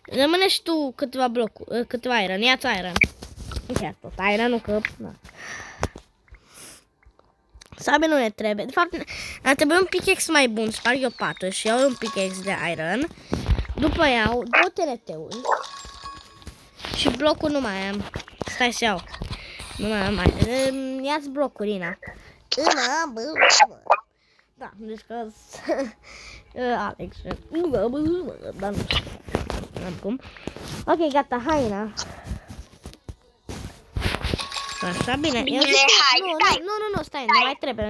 Rămâne și tu câteva blocuri, câteva iron, ia-ți iron. Ia tot iron-ul că... Na. Sabie nu ne trebuie. De fapt, ar trebui un pickaxe mai bun. Sparg eu 4 și iau un pickaxe de iron. După iau 2 TNT-uri. Și blocuri nu mai am. Stai să iau. Nu mai am mai. Ia-ți blocuri, Ina. Da, deci că... Alex. Dar nu știu. N-am cum. Ok, gata, hai, Ina. Așa, bine. Bine, hai, stai. Nu, stai, nu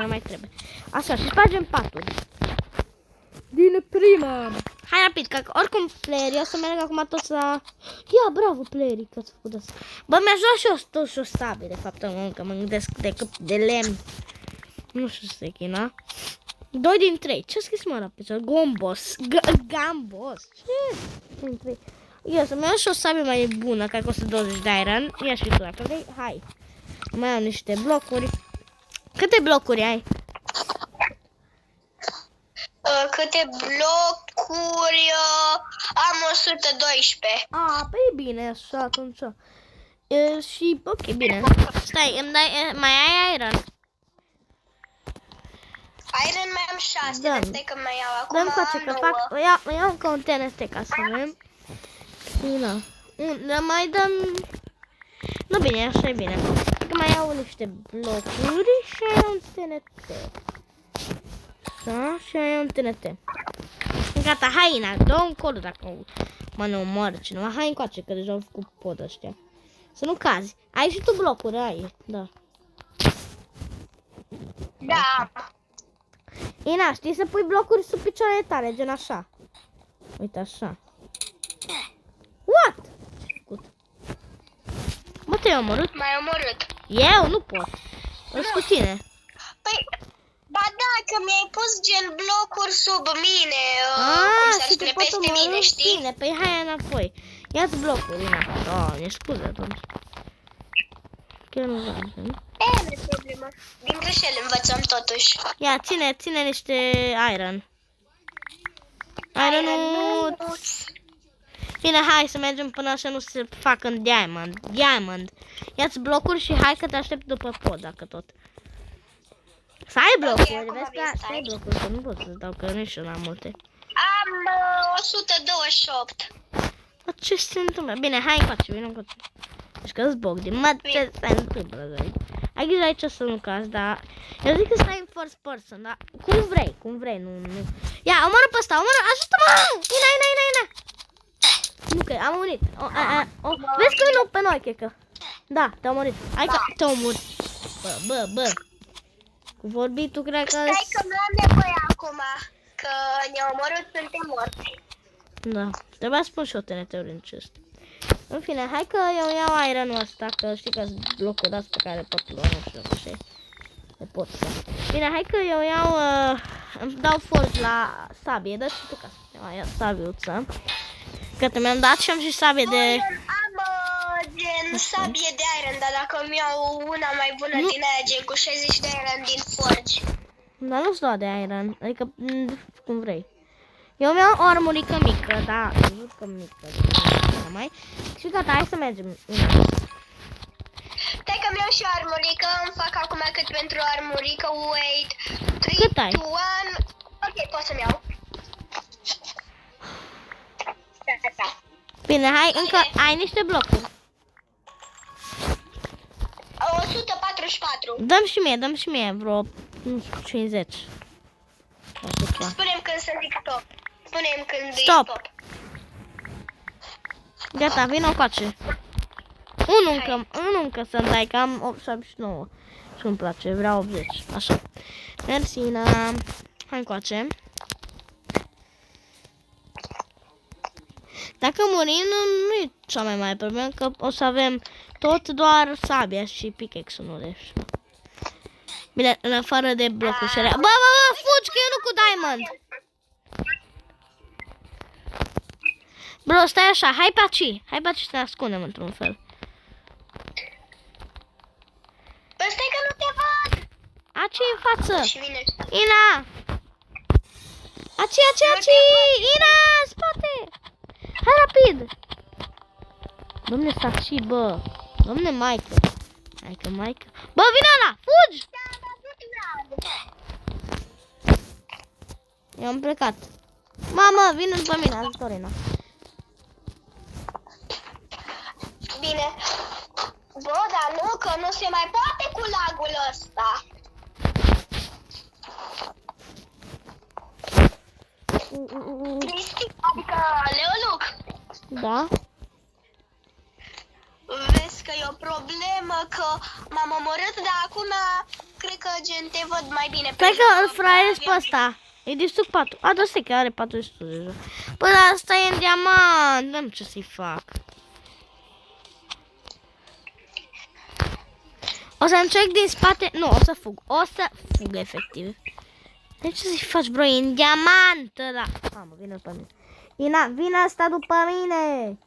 mai trebuie. Așa, și spargem paturi. Din prima. Hai rapid, că oricum playerii o să merg acum toți la... Ia, bravo, playerii, că ați făcut asta. Bă, mi-aș lua și eu toți o sabie, de fapt, că mă gândesc de lemn. Nu știu să se china. 2 din 3. Ce-a scris, mă, rapid? Gombos. Gambos. Ce? Din 3. Ia să-mi iau și o sabie mai bună, care costă 20 de iron. Ia și tu, dacă vrei. Hai. Mai am niște blocuri. Câte blocuri ai? Câte blocuri? Am 112. Păi bine, așa atunci. Și, ok, bine. Stai, îmi dai, mai ai iron? Iron mai am 6, Da. dar stai că mai iau acum. Dă-mi face că am fac, 9. o iau încă un TNT ca să avem. Bine. Mai dăm... Nu bine, așa e bine. Că mai iau niște blocuri și iau un TNT. Da, și iau un TNT. Gata, hai, Ina, dă un cod dacă mă nu omoară cineva. Hai încoace, că deja au făcut pod ăștia. Să nu cazi. Ai și tu blocuri, ai, da. Da. Ina, știi să pui blocuri sub picioarele tale, gen așa. Uite, așa. What? Ce-ai făcut? Mă, te-ai omorât? M-ai omorât. Eu nu pot. Îți cu tine. Păi, ba da, că mi-ai pus gen blocuri sub mine, cum să și te spune, pot peste omorâ mine, știi? tine. Păi hai înapoi. Ia-ți blocuri, Ina. Doamne, scuze atunci. Chiar nu vreau. Nu e problemă. Din greșeli învățăm totuși. Ia, ține niște iron. Iron-ul... Bine, hai să mergem până să nu se facă în diamond. Ia-ți blocuri și hai că te aștept după pod, dacă tot. Să ai blocuri, acum vezi vin că să să ai ai. blocuri, că nu pot să dau, că nici eu n-am multe. Am 128. Dar ce se întâmplă? Bine, hai încoace, vine încoace. Deci că-ți Bogdi, mă, ce se întâmplă, aici? Ai grijă aici să nu cazi, dar... Eu zic că stai în first person, dar... Cum vrei, nu... Ia, omoră pe ăsta, ajută-mă! Ina! Nu, că am murit. Vezi că vine pe noi, cred că. Da, te-a murit. Hai că te-a murit. Bă. Cu vorbitul, cred că... Stai că nu am nevoie acum, că ne-au omorât, suntem morți. Da, trebuia să pun și o TNT-uri în chest. În fine, hai că eu iau iron-ul ăsta, că știi că sunt blocul ăsta pe care pot lua, nu știu ce. Le pot să. Bine, hai că eu iau, îmi dau forge la sabie, dă și tu ca să mai iau sabiuță. Că mi-am dat și am și sabie de... Am gen sabie de iron, dar dacă îmi iau una mai bună din aia, gen cu 60 de iron din forge. Dar nu-ți lua de iron, adică cum vrei. Eu mi-am o armurică mică, da, armurică mică, mai. Și gata, hai să mergem. Stai că mi-au și o armurică, îmi fac acum cât pentru armurică, wait, 3, Cât ai? 2, 1, ok, pot să-mi iau. Da. Bine, hai, încă ai niște blocuri. 144. Dăm și mie vreo, nu știu, 50. Spune-mi când să zic stop. Spune-mi când Stop. e stop. Gata, vino încoace. Unul încă să-mi dai, că am 89. Și îmi place, vreau 80. Așa. Mersi, Ina. Hai încoace. Dacă murim, nu e cea mai mare problemă, că o să avem tot doar sabia și pickaxe-ul, nu deci. Bine, în afară de blocul și alea. Bă, fugi, că eu nu cu diamond! Bro, stai așa, hai pe aici să ne ascundem într-un fel. Bă, stai că nu te văd! Aci în față! Și vine. Ina! Aci! Ina, în spate! Hai rapid! Domne Saci, bă! Domne Maică! Maică! Bă, vine ăla! Fugi! Eu am plecat. Mamă, vine după mine, ajutorina. Bine. Bă, dar nu, că nu se mai poate cu lagul ăsta. Cristi, adică Leoluc. Da? Vezi că e o problemă, că m-am omorât, dar acum cred că gen te văd mai bine. Stai că îl fraiez pe ăsta. Îi distrug patul. A, da, stai că are patul destul deja. Păi, dar asta e în diamant. Nu am ce să-i fac. O să încerc din spate. Nu, o să fug. Efectiv. De ce să-i faci, bro? E în diamant ăla. Mamă, vine după mine. Ina, vine asta după mine.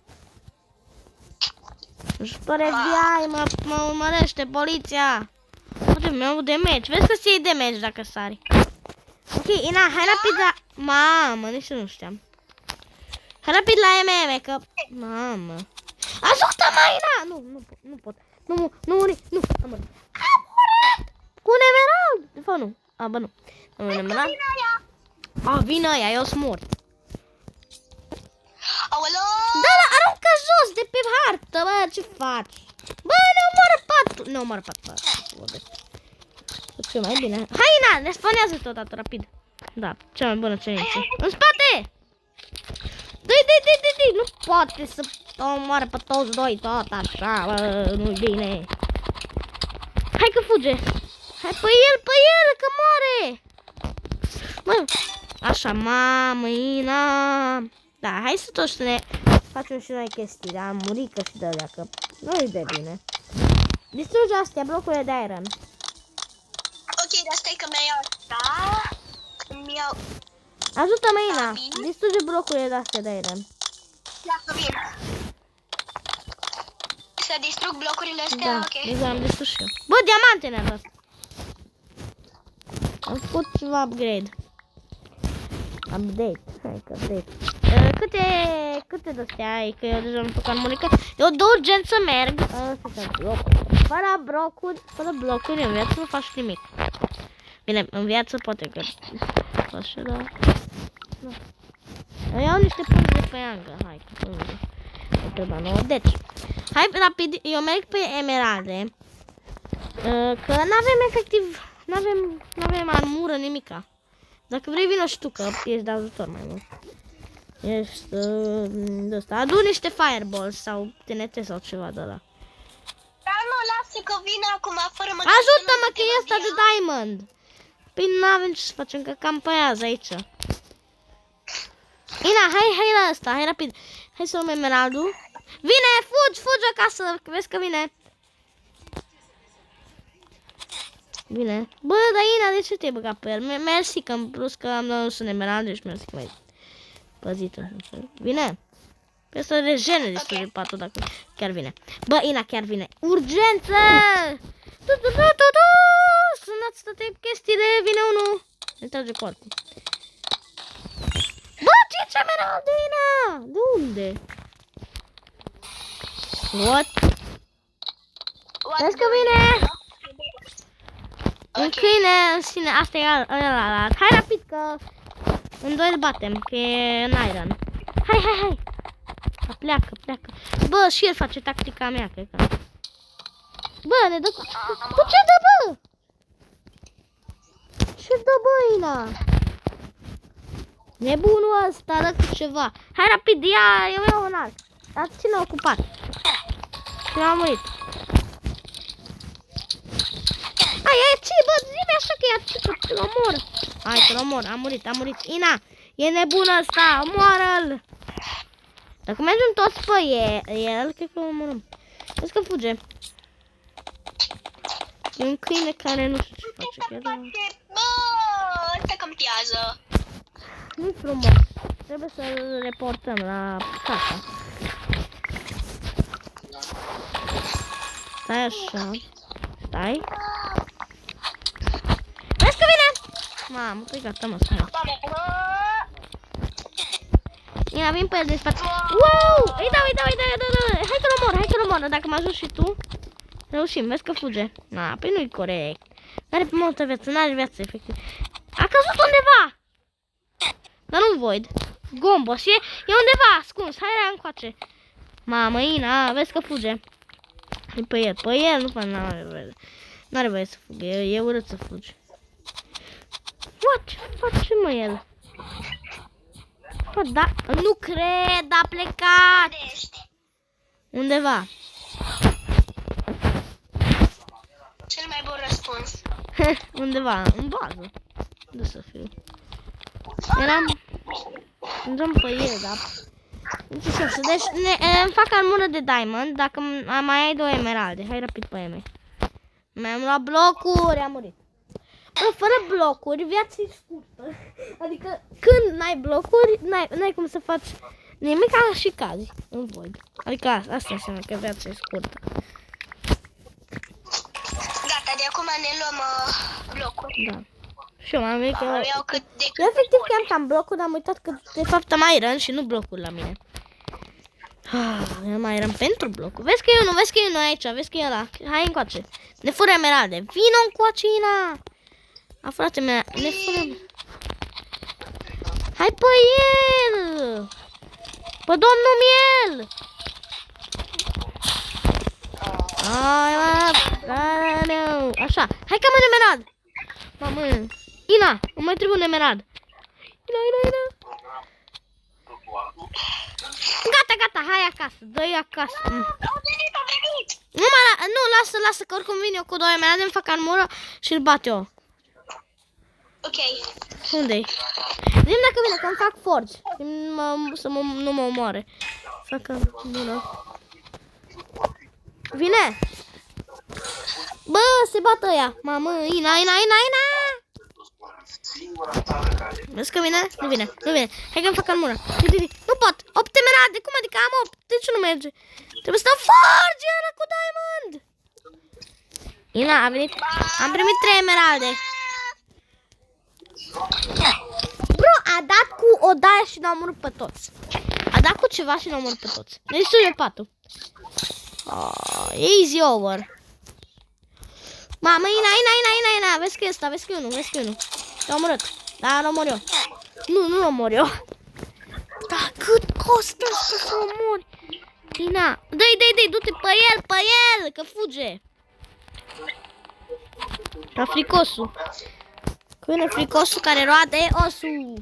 Ajutoare viai, mă urmărește poliția. Uite, mi-au damage. Vezi că se iei damage dacă sari. Ok, Ina, hai rapid la... Mamă, nici nu știam. Hai rapid la MM, că... Mamă. Ajută-mă, Ina! Nu pot. Nu muri. Nu, am murit. Am murit! Cu un emerald! De fapt, nu. A, bă, nu. Nu, un emerald. A, vine aia, eu sunt mort. Aoleu! Da, aruncă jos de pe hartă, bă, ce faci? Bă, ne omoară patul. Ne omoară patul. Ce mai bine. Hai, Ina, ne spawnează tot atât rapid. Da, cea mai bună cerință. În spate! Dă-i, nu poate să omoare pe toți doi tot așa, bă, nu-i bine. Hai că fuge. Hai pe el, că moare. Bă, așa, mamă, Ina. Da, hai să toți să ne facem și noi chestii, da, am murit că și de-alea, că nu-i de bine. Distruge astea, blocurile de iron. Ok, dar stai că mi-au asta. Mi-au... Ajută-mă, Ina, distruge blocurile de astea de iron. Dacă vin. Să distrug blocurile astea, Da, ok. exact, am distrus și eu. Bă, diamante ne-am dat. Am făcut ceva upgrade. Update, hai că update. Câte de-astea ai? Că eu deja am făcut armonică. Eu de urgență merg. Fără blocuri în viață nu faci nimic. Bine, în viață poate că faci, dar... Eu iau niște pungi de pe Anga. Hai, că pungi. O treba nouă. Deci, hai rapid, eu merg pe emeralde. Că n-avem efectiv, n-avem armură, nimica. Dacă vrei, vină și tu, că ești de ajutor mai mult. Ești de ăsta. Adu niște fireballs sau TNT sau ceva de ăla. Dar nu, lasă că vin acum fără mă. Ajută-mă că e ăsta de diamond. Păi n-avem ce să facem, că campaiază aici. Ina, hai la ăsta, hai rapid. Hai să luăm emeraldul. Vine, fugi acasă, vezi că vine. Bine. Bă, dar Ina, de ce te-ai băgat pe el? Mersi, că în plus că am dat un emerald, deci mersi că m-ai păzit. Vine. Pe să regene destul de patul dacă chiar vine. Bă, Ina, chiar vine. Urgență! Sunați toate chestiile, vine unul. Ne trage corpul. Bă, ce emerald, Ina? De unde? What? Vezi că vine? Un câine în sine, asta e ăla. Hai rapid că în doi îl batem, că e în iron. Hai. Pleacă. Bă, și el face tactica mea, cred că. Bă, ne dă cu... Cu ce dă, bă? Ce dă, bă, Ina? Nebunul ăsta, dă cu ceva. Hai rapid, eu iau un alt. Dar ține ocupat. Și l-am murit. Ai, ce, bă, zi-mi așa că e atât, că îl omor. Hai, că-l omor, am murit. Ina, e nebun ăsta, omoară-l. Dacă mergem toți pe el, cred că omorâm. Vezi că fuge. E un câine care nu știu ce face. Bă, ăsta câmpiază. Nu-i frumos. Trebuie să-l reportăm la casa. Stai așa. Stai. Vezi că vine! Mamă, că gata, mă, stai. Ia, vin pe el din spate. Wow! Îi dau. Hai că-l omor, dacă mă ajut și tu. Reușim, vezi că fuge. Na, păi nu-i corect. N-are multă viață, n-are viață, efectiv. A căzut undeva! Dar nu void. Gombos, e undeva ascuns, hai la încoace. Mamă, Ina, vezi că fuge. E pe el, nu până n-are voie să fugă, e urât să fugi. What? Ce face, mă, el? Bă, da, nu cred, a plecat. Unde ești? Undeva. Cel mai bun răspuns. Undeva, în bază. Unde să fiu? Eram pe el, dar... Deci îmi fac armură de diamond dacă mai ai 2 emeralde. Hai rapid pe ele. Mi-am luat blocuri, am murit. Bă, fără blocuri, viața e scurtă. Adică când n-ai blocuri, n-ai cum să faci nimic, și cazi în void. Adică asta înseamnă că viața e scurtă. Gata, de acum ne luăm blocuri. Da. Și eu m-am venit că... Eu cât de Eu efectiv am blocuri, dar am uitat că de fapt am iron și nu blocuri la mine. Eu mai eram pentru blocuri. Vezi că eu nu aici, vezi că e ăla. Hai încoace. Ne fură emeralde. Vino încoace, Ina. A frate mea, ne fură. Hai pe el. Pe domnul miel. Așa, hai că am un emerald. Mamă, Ina, îmi mai trebuie un emerald. Ina. Gata, hai acasă, dă-i acasă. A venit! Nu, lasă, că oricum vin eu cu 2 emeralde, îmi fac armură și îl bat eu. Ok. Unde-i? Zi-mi dacă vine, că îmi fac forge. Nu mă omoare. Fac armură. Vine! Bă, se bată ăia. Mamă, Ina. Vezi că vine? Nu vine. Hai că-mi fac armură. Nu pot. 8 emeralde. Cum adică am 8? De ce nu merge? Trebuie să dau forge, ăla cu diamond. Ina, a venit. Am primit 3 emeralde. Bro, a dat cu o daia și n-a omorât pe toți. A dat cu ceva și n-a omorât pe toți. Deci suie patul. Easy over. Mamă, Ina. Vezi că e ăsta, vezi că e unul. L-a omorât. Da, l-omor eu. Nu l-omor eu. Da, cât costă să omori? Ina, dă-i, du-te pe el, că fuge. Ca fricosul. Că vine fricosul care roade osul.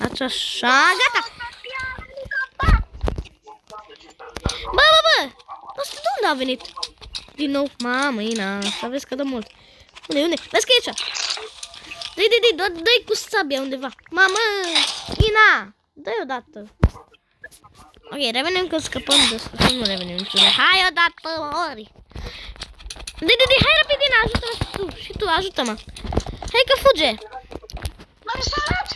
Așa, gata. Bă, ăsta de unde a venit? Din nou, mamă, Ina, să vezi că dă mult. Unde? Vezi că e aici. Dă-i cu sabia undeva. Mamă, Ina, dă-i odată. Ok, revenim că scăpăm de asta. Nu revenim niciodată. Hai odată, ori. Dă-i, hai rapid, Ina, ajută-mă și tu, ajută-mă. Hai că fuge. M-am sărat.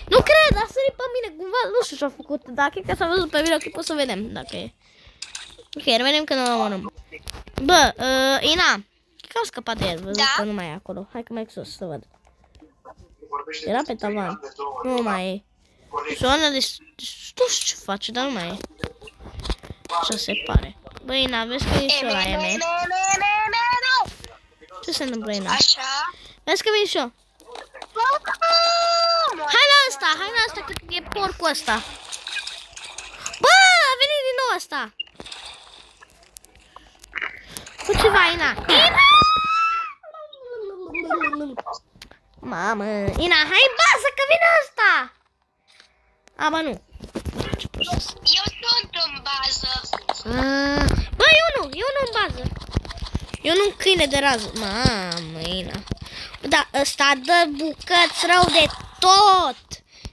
Nu cred, a sărit pe mine cumva, nu știu ce-a făcut, dar cred că s-a văzut pe video, că pot să vedem dacă e. Ok, revenim că nu omorâm. Bă, Ina, cred că am scăpat de el, văzut că nu mai e acolo. Hai că mai sus să văd. Era pe tavan, nu mai e. Zona de... Nu știu ce face, dar nu mai e. Așa se pare. Bă, Ina, vezi că e și ăla e. Ce se întâmplă, Ina? Așa. Vezi că vin și eu. Hai la ăsta, că e porcul ăsta. Bă, a venit din nou ăsta. Cu ceva, Ina. Mamă, Ina, hai în bază că vine ăsta. A, bă, nu. Eu sunt în bază. Bă, eu nu în bază. Eu nu câine de rază. Mamă, Ina. Da, ăsta dă bucăți rău de tot.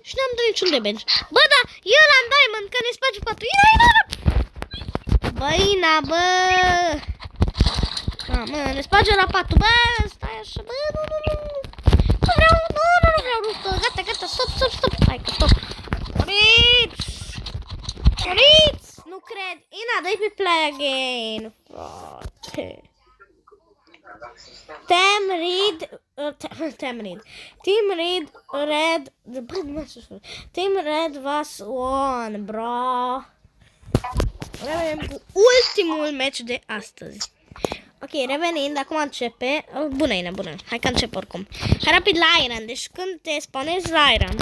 Și n-am dat niciun damage. Bă, da, Eu l-am diamond, că ne sparge patul. Ina! Bă, Ina, bă! Mă, ne sparge la patul, bă! Stai așa, bă, nu! Nu vreau, nu, gata, stop! Hai că stop! Moriți! Nu cred! Ina, dă-i pe play again, frate! Team Red was won, bro. Revenim cu ultimul match de astăzi. Ok, revenind, acum începe. Bună, Ina, bună. Hai că încep oricum. Hai rapid la Iron, deci când te spawnezi la Iron.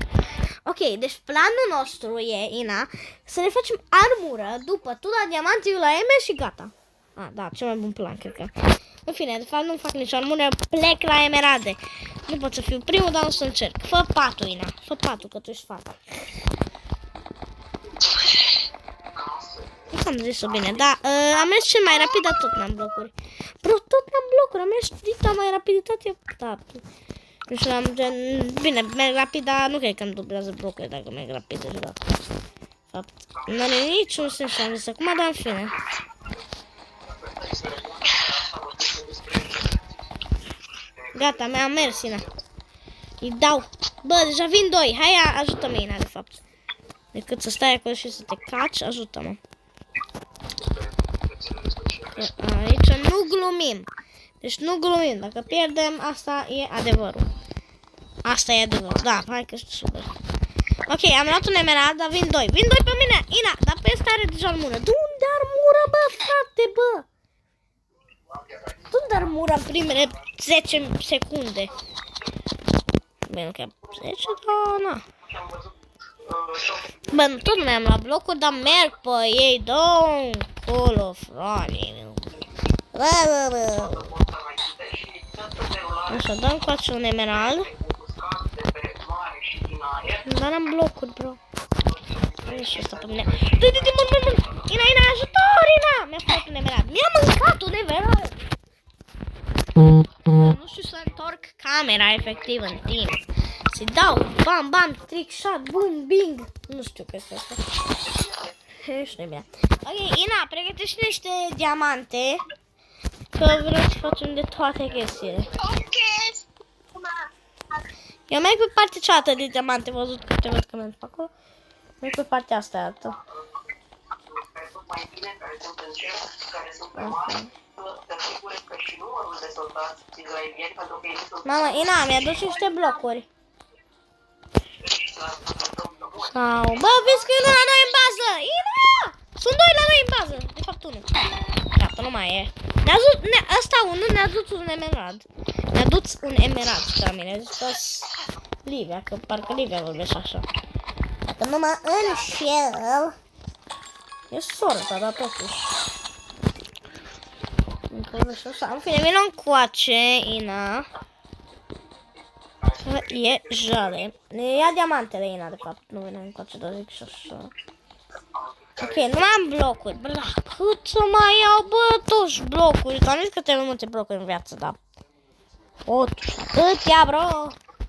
Ok, deci planul nostru e, Ina, să ne facem armură după tu la diamant, eu la Emer și gata. Da, cel mai bun plan, cred că. În fine, de fapt nu fac nicio armură, plec la emeralde. Nu pot să fiu primul, dar o să încerc. Fă patul, Ina. Fă patul, că tu ești fata. Nu am zis-o bine, da. Am mers cel mai rapid, dar tot n-am blocuri. Bro, tot n-am blocuri, am mers dita mai rapiditate. Da. Nu știu, am gen... Bine, merg rapid, dar nu cred că îmi dublează blocuri dacă merg rapid deja. Da. Fapt, nu are niciun sens să am zis acum, dar în fine. Gata, mi-am mers, Ina. Îi dau. Bă, deja vin doi. Hai, ajută-mă, Ina, de fapt. Decât să stai acolo și să te caci, ajută-mă. Aici nu glumim. Deci nu glumim. Dacă pierdem, asta e adevărul. Asta e adevărul. Da, hai că știu super. Ok, am luat un emerald, dar vin doi. Vin doi pe mine. Ina, dar pe ăsta are deja armură. De unde armură, bă, frate, bă? Unde armura în primele 10 secunde? Bine, nu chiar 10, dar na. Bă, tot nu mi-am luat blocuri, dar merg pe ei, dă-o încolo, frate. Așa, dăm coace un emerald. Dar am blocuri, bro. Nu știu asta pe mine. Ina, ajutor, Ina! Mi-a făcut un emerald. Mi-a mâncat un emerald. Nu știu să întorc camera efectiv în timp. Să-i dau bam, trick shot, boom, bing. Nu știu ce este asta. Ești nebună. Ok, Ina, pregătește niște diamante. Că vreau să facem de toate chestiile. Ok. Eu merg pe partea cealaltă de diamante. Văzut că te văd că merg pe acolo. Merg pe partea asta altă. Mama, Ina, mi-a dus niște blocuri. Sau, bă, vezi că e unul la noi în bază! Ina! Sunt doi la noi în bază! De fapt, unul. Gata, nu mai e. Ăsta unul ne-a dus un emerald. Ne-a dus un emerald la mine. Zic Livia, că parcă Livia vorbește așa. Dacă nu mă înșel... E sorta, dar totuși. În fine, vină încoace, Ina. E jale. Ia diamantele, Ina, de fapt. Nu vine încoace, dar zic și așa. Ok, nu am blocuri. Bla, cât să mai iau, bă, toți blocuri. Că am zis că trebuie multe blocuri în viață, da. Atâtea, bro.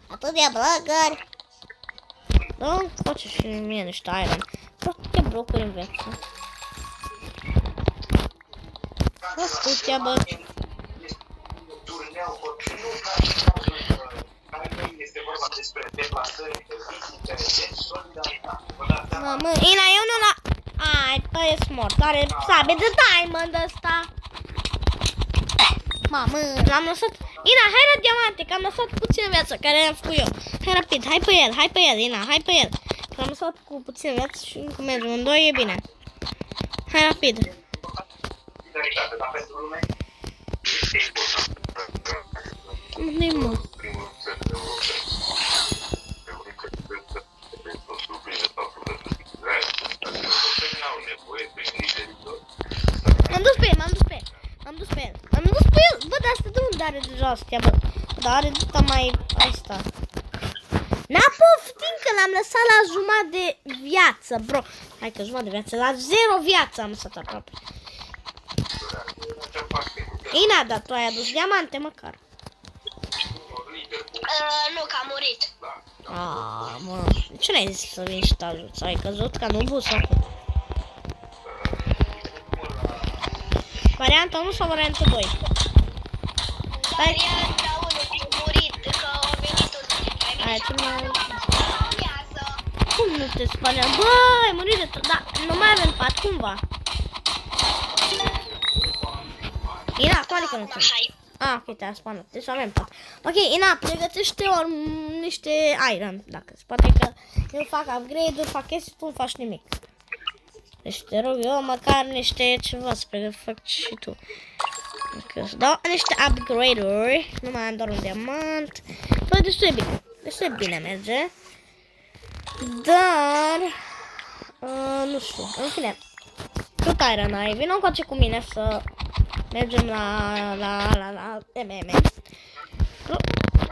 Atâtea blocuri. Da, încoace și mie niște iron. Atâtea blocuri în viață. Atâtea, bă. Mamă, Ina, eu nu la... Ai, bă, e smart. Are sabe de diamond ăsta. Mamă, l-am lăsat... Ina, hai la diamante, că am lăsat puțină viață, care am făcut eu. Hai rapid, hai pe el, Ina, hai pe el. Că am lăsat cu puțină viață și încă mergem în doi, e bine. Hai rapid. Unde-i, mă? M-am dus pe el. Bă, dar asta de unde are deja astea, bă? Dar are dita mai asta. N-a poftim că l-am lăsat la jumătate de viață, bro. Hai că jumătate de viață, la 0 viață am lăsat aproape. Ina, dar tu ai adus diamante măcar. Nu, că a murit. Mă, ce n-ai zis să vin și te ajuți? Ai căzut ca nubul sau cum? Varianta 1 sau varianta 2? Varianta 1 a murit, că a venit un... Hai, tu mai... Spanează. Cum nu te spanează? Bă, ai murit de tot. Da, nu mai avem pat, cumva. Ina, cum adică nu te... Hai. Ah, ok, te-a spanat. Deci avem pat. Ok, Ina, pregătește niște iron, dacă se poate că eu fac upgrade-uri, fac chestii, tu nu faci nimic. Deci te rog eu măcar niște ceva să fac și tu. Ok, să dau niște upgrade-uri. Nu mai am doar un diamant. Bă, destul de bine. Destul de bine merge. Dar... nu știu, în fine. Tot iron ai. Vino încoace cu mine să mergem la MM.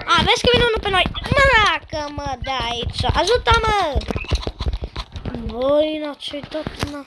A, vezi că vine unul pe noi. Măracă, mă, de aici. Ajută-mă! Băi, na, ce-i tot, na.